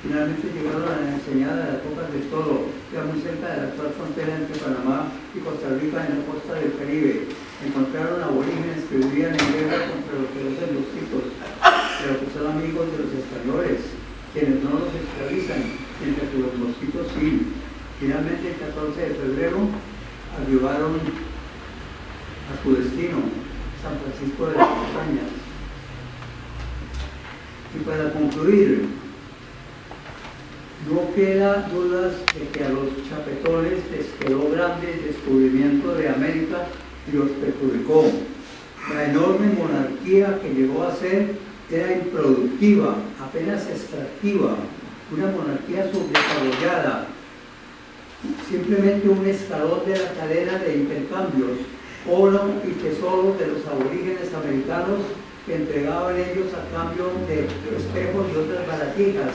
Finalmente llegaron a la enseñada de las Bocas del Toro, ya muy cerca de la actual frontera entre Panamá y Costa Rica en la costa del Caribe. Encontraron aborígenes que vivían en guerra contra los feroces mosquitos, pero que son amigos de los españoles, quienes no los esclavizan, mientras que los mosquitos sí. Finalmente, el 14 de febrero, arribaron a su destino, San Francisco de las Montañas. Y para concluir, no queda dudas de que a los chapetones les quedó grande el descubrimiento de América y los perjudicó. La enorme monarquía que llegó a ser era improductiva, apenas extractiva, una monarquía subdesarrollada, simplemente un escalón de la cadena de intercambios, oro y tesoros de los aborígenes americanos que entregaban ellos a cambio de espejos y otras baratijas,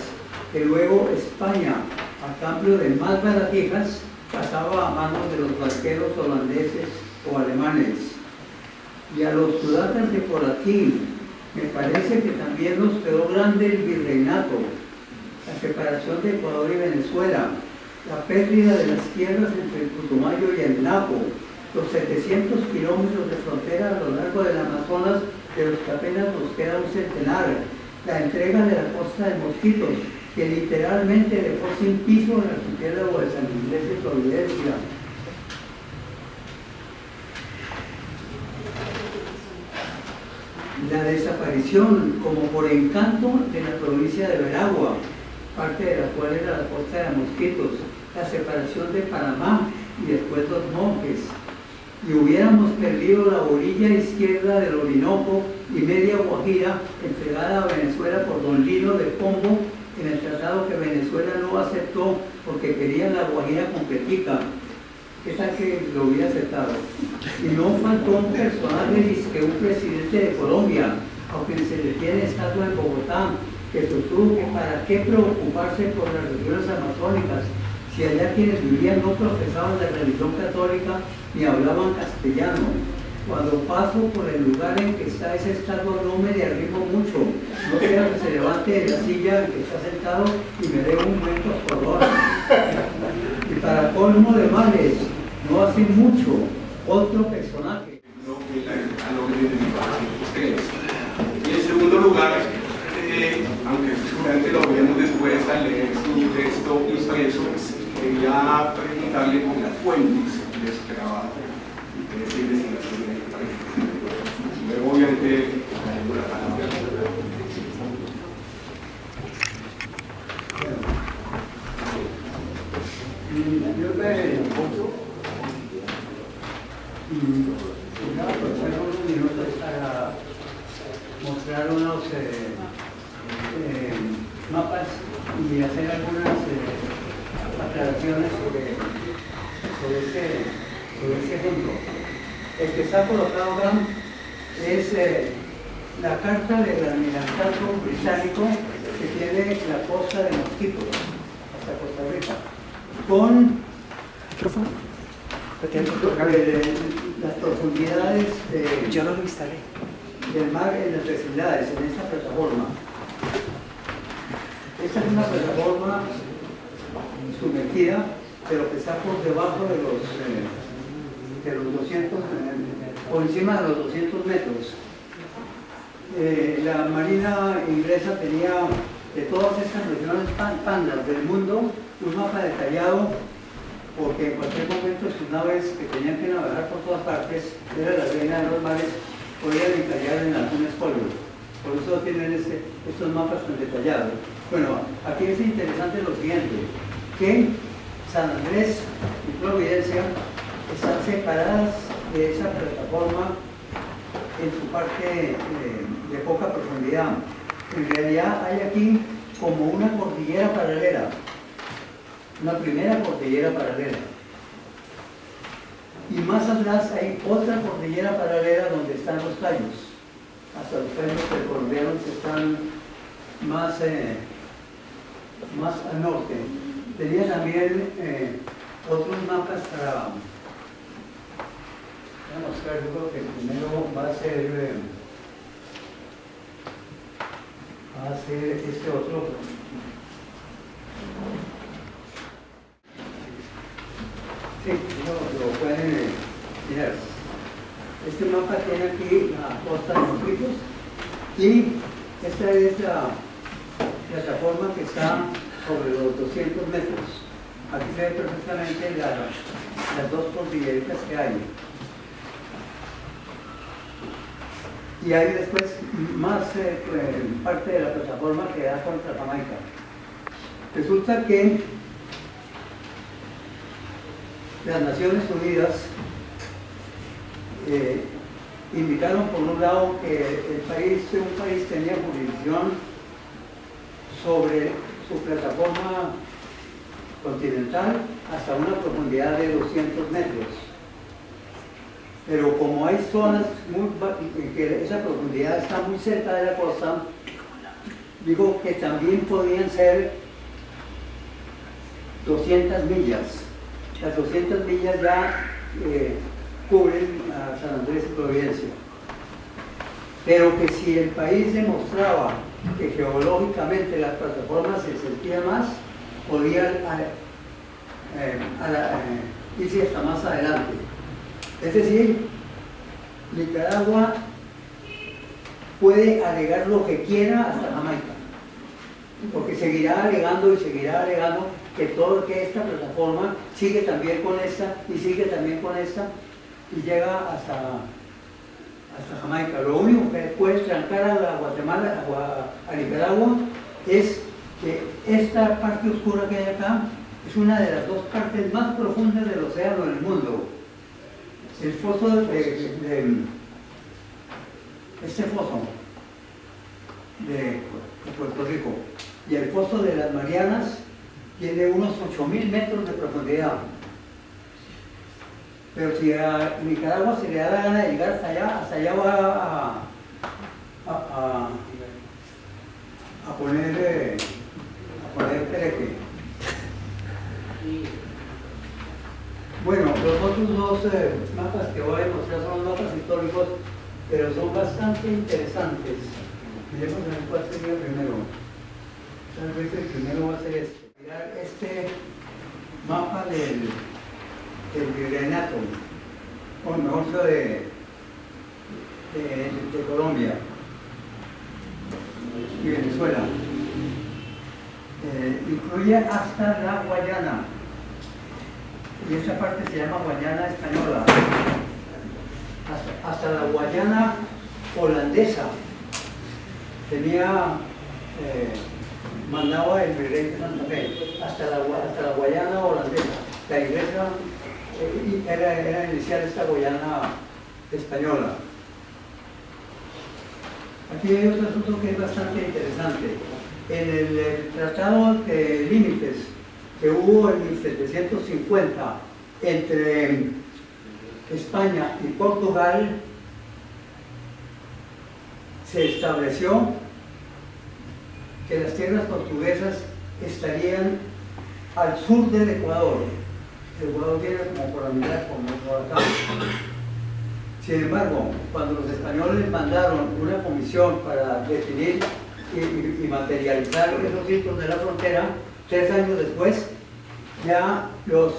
que luego España, a cambio de más baratijas, pasaba a manos de los barqueros holandeses o alemanes. Y a los sudatas de por aquí, me parece que también nos quedó grande el virreinato, la separación de Ecuador y Venezuela, la pérdida de las tierras entre el Putumayo y el Napo, los 700 kilómetros de frontera a lo largo del Amazonas, de los que apenas nos queda un centenar, la entrega de la costa de Mosquitos, que literalmente dejó sin piso el archipiélago de San Andrés y Providencia. La desaparición, como por encanto, de la provincia de Veragua, parte de la cual era la costa de Mosquitos, la separación de Panamá y después los monjes. Y hubiéramos perdido la orilla izquierda del Orinoco y media Guajira entregada a Venezuela por don Lino de Pombo en el tratado que Venezuela no aceptó porque quería la Guajira completica. ¿Qué tal que lo hubiera aceptado? Y no faltó un personaje, que un presidente de Colombia, aunque se le tiene estatua en Bogotá, que sostuvo que para qué preocuparse por las regiones amazónicas, si allá quienes vivían no profesaban la religión católica ni hablaban castellano. Cuando paso por el lugar en que está esa estatua no me derribo mucho, no quiero que se levante de la silla en que está sentado y me dé un buen coscorrón. Y para colmo de males, no hace mucho, otro personaje. Y en segundo lugar, aunque seguramente lo veremos después al leer su texto impreso, quería preguntarle con las fuentes de su trabajo y de esa investigación. Luego, obviamente, daremos la palabra. Yo voy a aprovechar unos minutos para mostrar unos mapas y hacer algunas aclaraciones sobre este ejemplo. El que está colocado acá es la carta del almirantazgo británico que tiene la costa de Mosquitos hasta Costa Rica, con las profundidades del mar en las vecindades, en esta plataforma. Esta es una plataforma sumergida, pero que está por debajo de los 200, por encima de los 200 metros. La Marina inglesa tenía de todas estas regiones pandas del mundo un mapa detallado, porque en cualquier momento sus naves que tenían que navegar por todas partes, era la reina de los mares, podían encallar en algún escollo. Por eso tienen estos mapas tan detallados. Bueno, aquí es interesante lo siguiente, que San Andrés y Providencia están separadas de esa plataforma en su parte de poca profundidad. En realidad hay aquí como una cordillera paralela, una primera cordillera paralela. Y más atrás hay otra cordillera paralela donde están los tallos. Hasta los tallos colombianos están más al norte. Tenía también otros mapas para... Vamos a ver, yo creo que el primero va a ser este otro. Sí, lo pueden mirar. Este mapa tiene aquí la costa de los ricos y esta es la plataforma que está sobre los 200 metros. Aquí se ve perfectamente las dos cordilleras que hay. Y hay después más parte de la plataforma que da contra Jamaica. Resulta que las Naciones Unidas indicaron por un lado que un país tenía jurisdicción sobre su plataforma continental hasta una profundidad de 200 metros. Pero como hay zonas que esa profundidad está muy cerca de la costa, digo que también podían ser 200 millas. Las 200 millas ya cubren a San Andrés y Providencia. Pero que si el país demostraba que geológicamente las plataformas se sentían más, podían irse hasta más adelante. Es decir, Nicaragua puede alegar lo que quiera hasta Jamaica, porque seguirá alegando y seguirá alegando que esta plataforma sigue también con esta y sigue también con esta y llega hasta Jamaica. Lo único que puede trancar a Guatemala, a Nicaragua, es que esta parte oscura que hay acá es una de las dos partes más profundas del océano en el mundo. El foso este foso de Puerto Rico y el foso de las Marianas tiene unos 8.000 metros de profundidad. Pero si a Nicaragua se le da la gana de llegar hasta allá va a poner pereque. Bueno, los otros dos mapas que voy a mostrar son mapas históricos, pero son bastante interesantes. Miremos en el cual sería el primero. Tal vez el primero va a ser este. Mirar este mapa del virreinato, o mejor dicho, de Colombia y Venezuela. Incluye hasta la Guayana. Y esta parte se llama Guayana española, hasta la Guayana holandesa tenía, mandaba el virrey de Santa Fe, hasta la Guayana holandesa. La iglesia era iniciar esta Guayana española. Aquí hay otro asunto que es bastante interesante. En el Tratado de Límites que hubo en 1750 entre España y Portugal, se estableció que las tierras portuguesas estarían al sur del Ecuador. El Ecuador viene como por la mitad, como por acá. Sin embargo, cuando los españoles mandaron una comisión para definir y materializar esos sitios de la frontera, 3 años después, ya los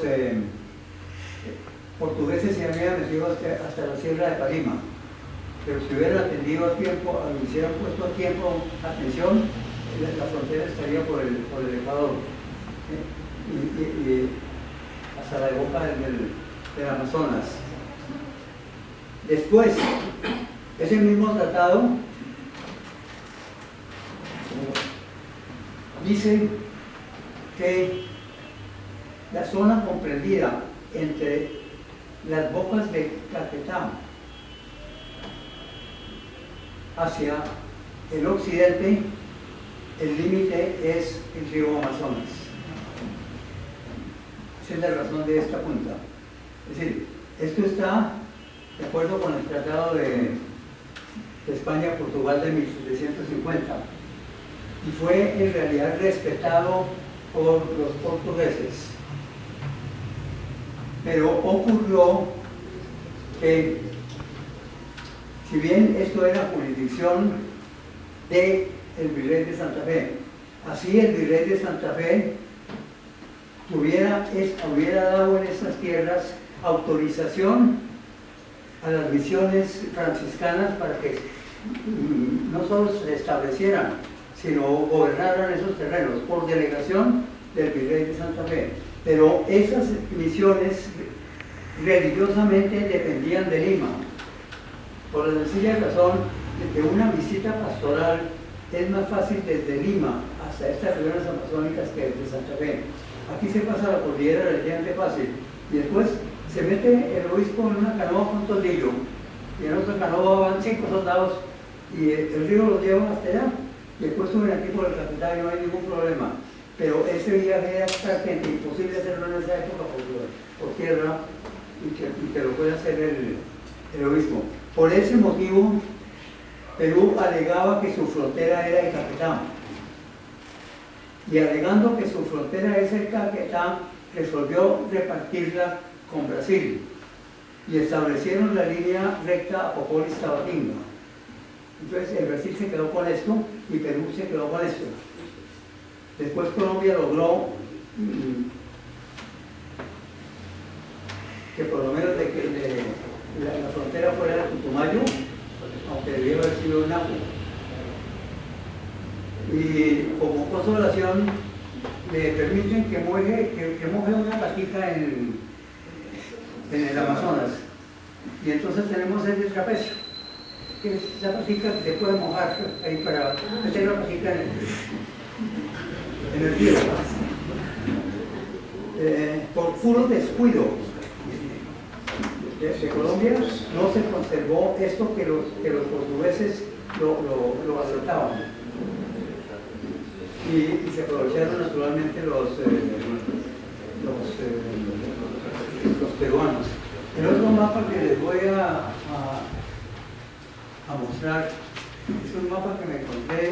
portugueses se habían metido hasta la Sierra de Parima. Pero si hubieran atendido a tiempo, hubieran puesto a tiempo atención, la frontera estaría por el Ecuador. Y hasta la boca del Amazonas. Después, ese mismo tratado dice que la zona comprendida entre las bocas de Caquetá hacia el occidente, el límite es el río Amazonas. Esa es la razón de esta punta. Es decir, esto está de acuerdo con el Tratado de España-Portugal de 1750 y fue en realidad respetado por los portugueses. Pero ocurrió que, si bien esto era jurisdicción del virrey de Santa Fe, así el virrey de Santa Fe hubiera dado en estas tierras autorización a las misiones franciscanas para que no solo se establecieran, sino gobernaran esos terrenos por delegación del virrey de Santa Fe. Pero esas misiones religiosamente dependían de Lima, por la sencilla razón de que una visita pastoral es más fácil desde Lima hasta estas regiones amazónicas que desde Santa Fe. Aquí se pasa la cordillera relativamente fácil y después se mete el obispo en una canoa con tondillo y en otra canoa van 5 soldados y el río los lleva hasta allá y después suben aquí por el capital y no hay ningún problema. Pero ese viaje era prácticamente imposible hacerlo en esa época por tierra y que lo puede hacer el obispo. Por ese motivo, Perú alegaba que su frontera era el Caquetá. Y alegando que su frontera es el Caquetá, resolvió repartirla con Brasil. Y establecieron la línea recta Apocólis-Tabatinga. Entonces el Brasil se quedó con esto y Perú se quedó con esto. Después Colombia logró que por lo menos la frontera fuera de Putumayo, aunque debía haber sido un Napo. Y como consolación le permiten que moje una patita en el Amazonas. Y entonces tenemos el trapecio, que es esa patita que se puede mojar ahí para meter la patita en el río. Por puro descuido de Colombia no se conservó esto que los portugueses lo aceptaban y se aprovecharon naturalmente los peruanos. El otro mapa que les voy a mostrar es un mapa que me encontré.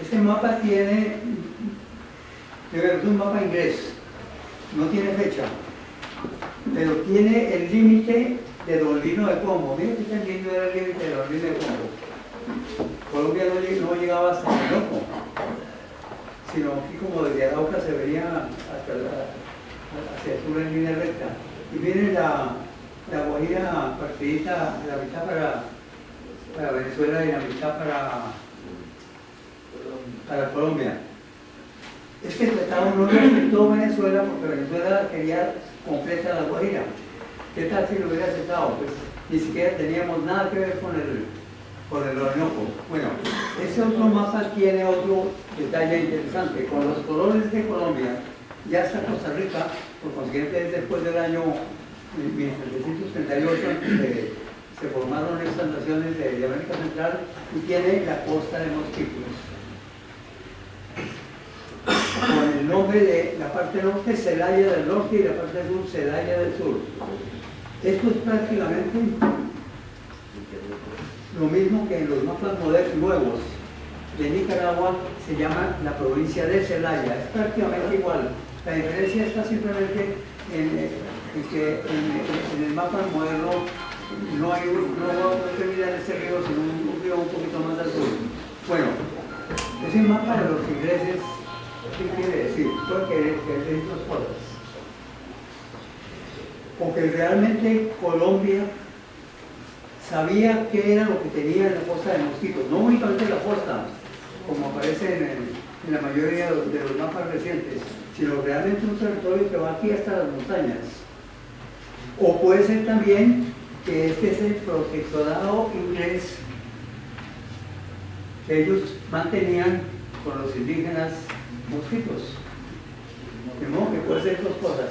Este mapa es un mapa inglés, no tiene fecha, pero tiene el límite de Don Lino de Combo. Miren que tan lindo era el límite de Don Lino de Combo. Colombia no llegaba hasta el Loco, sino aquí como desde Arauca se venía hacia el sur en línea recta. Y miren la Guajira partidita, la mitad para Venezuela y la mitad para Colombia. Es que el tratado no respetó Venezuela porque Venezuela quería completa la Guajira. ¿Qué tal si lo hubiera aceptado? Pues ni siquiera teníamos nada que ver con el Orinoco. Bueno, este otro mapa tiene otro detalle interesante. Con los colores de Colombia, ya está Costa Rica, por consiguiente es después del año 1738, se formaron estas naciones de América Central y tiene la costa de Mosquitos. Con el nombre de la parte norte, Celaya del norte, y la parte sur, Celaya del sur. Esto es prácticamente lo mismo que en los mapas modernos nuevos de Nicaragua se llama la provincia de Celaya. Es prácticamente igual. La diferencia está simplemente en que en el mapa moderno no termina en este río, sino un río un poquito más al sur. Bueno, es el mapa de los ingleses. ¿Qué quiere decir? Puede querer decir dos cosas. Porque realmente Colombia sabía qué era lo que tenía en la costa de Mosquitos, no únicamente la costa, como aparece en la mayoría de los mapas recientes, sino realmente un territorio que va aquí hasta las montañas. O puede ser también que este es el protectorado inglés que ellos mantenían con los indígenas mosquitos. De modo que puede ser dos cosas.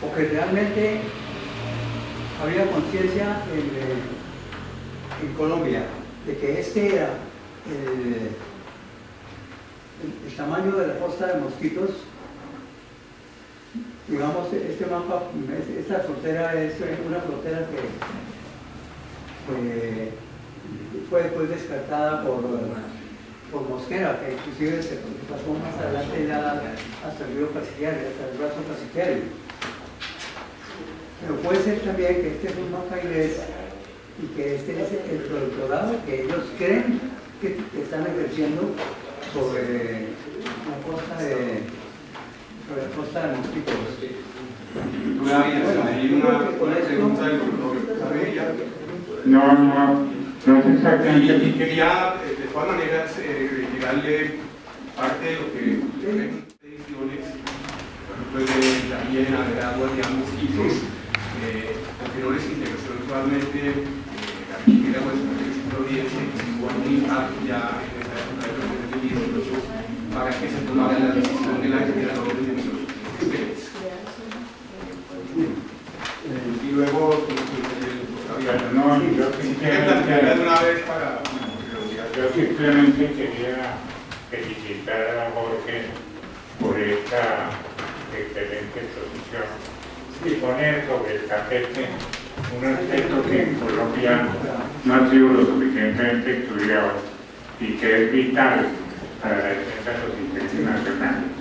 O que realmente había conciencia en Colombia de que este era el tamaño de la costa de Mosquitos. Digamos, este mapa, esta frontera es una frontera que fue después descartada por Mosquera, que inclusive se pasó más adelante ya hasta el río Casiquiare, hasta el brazo Casiquiare. Pero puede ser también que este es un mapa inglés y que este es el protectorado que ellos creen que están ejerciendo sobre la costa de Mosquitos. Hay una pregunta del doctor Cabella. No es exactamente. Y quería, de todas maneras, retirarle parte de lo que vemos en ediciones, por ejemplo, de la Viena, de Agua y Mosquitos, porque no les interesó actualmente la archipiélago de San Andrés y Providencia, y hubo un impacto ya en esa época de 2018 para que se tomara la decisión de la generadora de emisiones ustedes. Y luego, yo simplemente quería felicitar a Jorge por esta excelente exposición y poner sobre el tapete un aspecto que en Colombia no ha sido lo suficientemente estudiado y que es vital para la defensa de los intereses nacionales.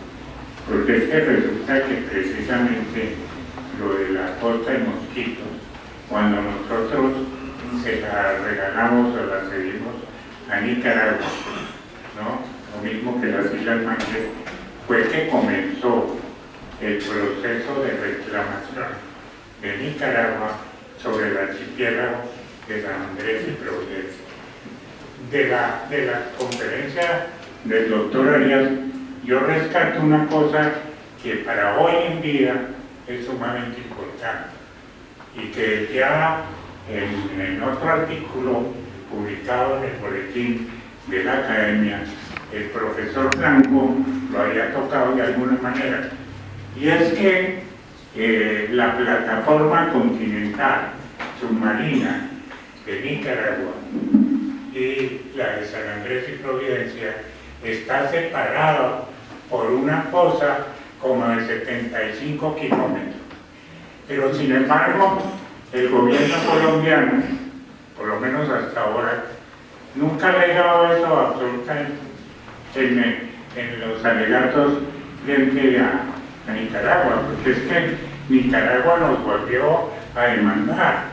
Porque es que resulta que precisamente lo de la costa de Mosquitos, cuando nosotros se la regalamos o la cedimos a Nicaragua, ¿no? Lo mismo que las Islas Manches, fue que comenzó el proceso de reclamación de Nicaragua sobre el archipiélago de San Andrés y Providencia. De la conferencia del doctor Arias, yo rescato una cosa que para hoy en día es sumamente importante y que ya en otro artículo publicado en el boletín de la academia, el profesor Blanco lo había tocado de alguna manera, y es que la plataforma continental submarina de Nicaragua y la de San Andrés y Providencia está separada por una fosa como de 75 kilómetros. Pero sin embargo, el gobierno colombiano, por lo menos hasta ahora, nunca ha negado eso absolutamente en los alegatos frente a Nicaragua, porque es que Nicaragua nos volvió a demandar.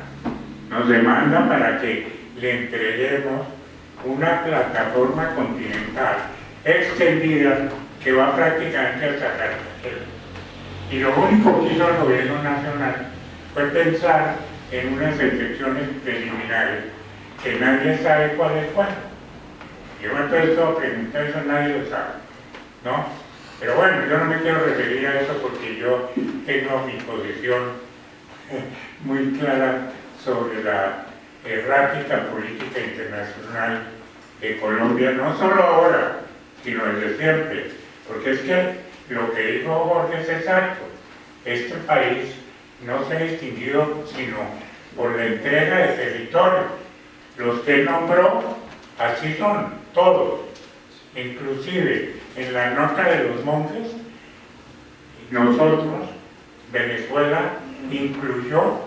Nos demanda para que le entreguemos una plataforma continental extendida que va prácticamente hasta Cartagena. Y lo único que hizo el gobierno nacional fue pensar en unas excepciones preliminares que nadie sabe cuáles fueron. Yo entonces todo preguntar eso, nadie lo sabe, ¿no? Pero bueno, yo no me quiero referir a eso porque yo tengo mi posición muy clara sobre la errática política internacional de Colombia, no solo ahora, sino desde siempre, porque es que lo que dijo Jorge es exacto. Este país no se ha distinguido sino por la entrega de territorio. Los que nombró, así son, todos. Inclusive en la nota de los monjes, nosotros, Venezuela, incluyó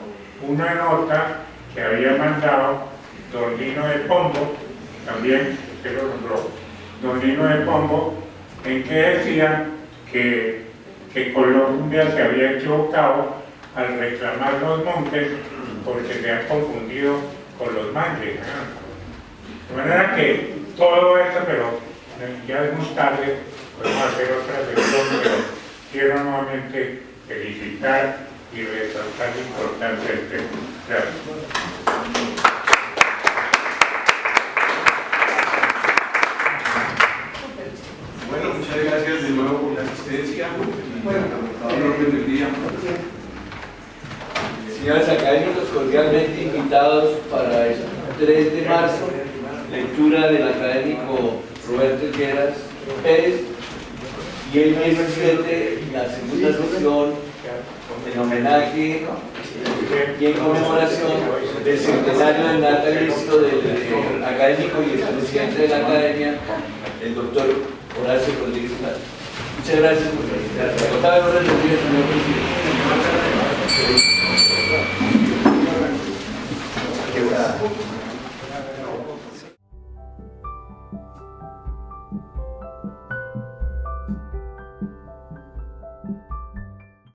una nota que había mandado don Lino de Pombo, también usted lo nombró, don Lino de Pombo, en que decía que Colombia se había equivocado al reclamar los montes porque se han confundido con los mangues. De manera que todo esto, pero ya es muy tarde, podemos hacer otra sesión, pero quiero nuevamente felicitar y resaltar la importancia del tema. Gracias. Bueno, muchas gracias de nuevo por la asistencia. Orden del día. Señores académicos, cordialmente invitados para el 3 de marzo, lectura del académico Roberto Lleras Pérez, y el 17, la segunda sesión en homenaje y en conmemoración del centenario del natalicio del académico y expresidente de la academia, el doctor Horacio Rodríguez Plata. Muchas gracias por la invitación. Señor presidente.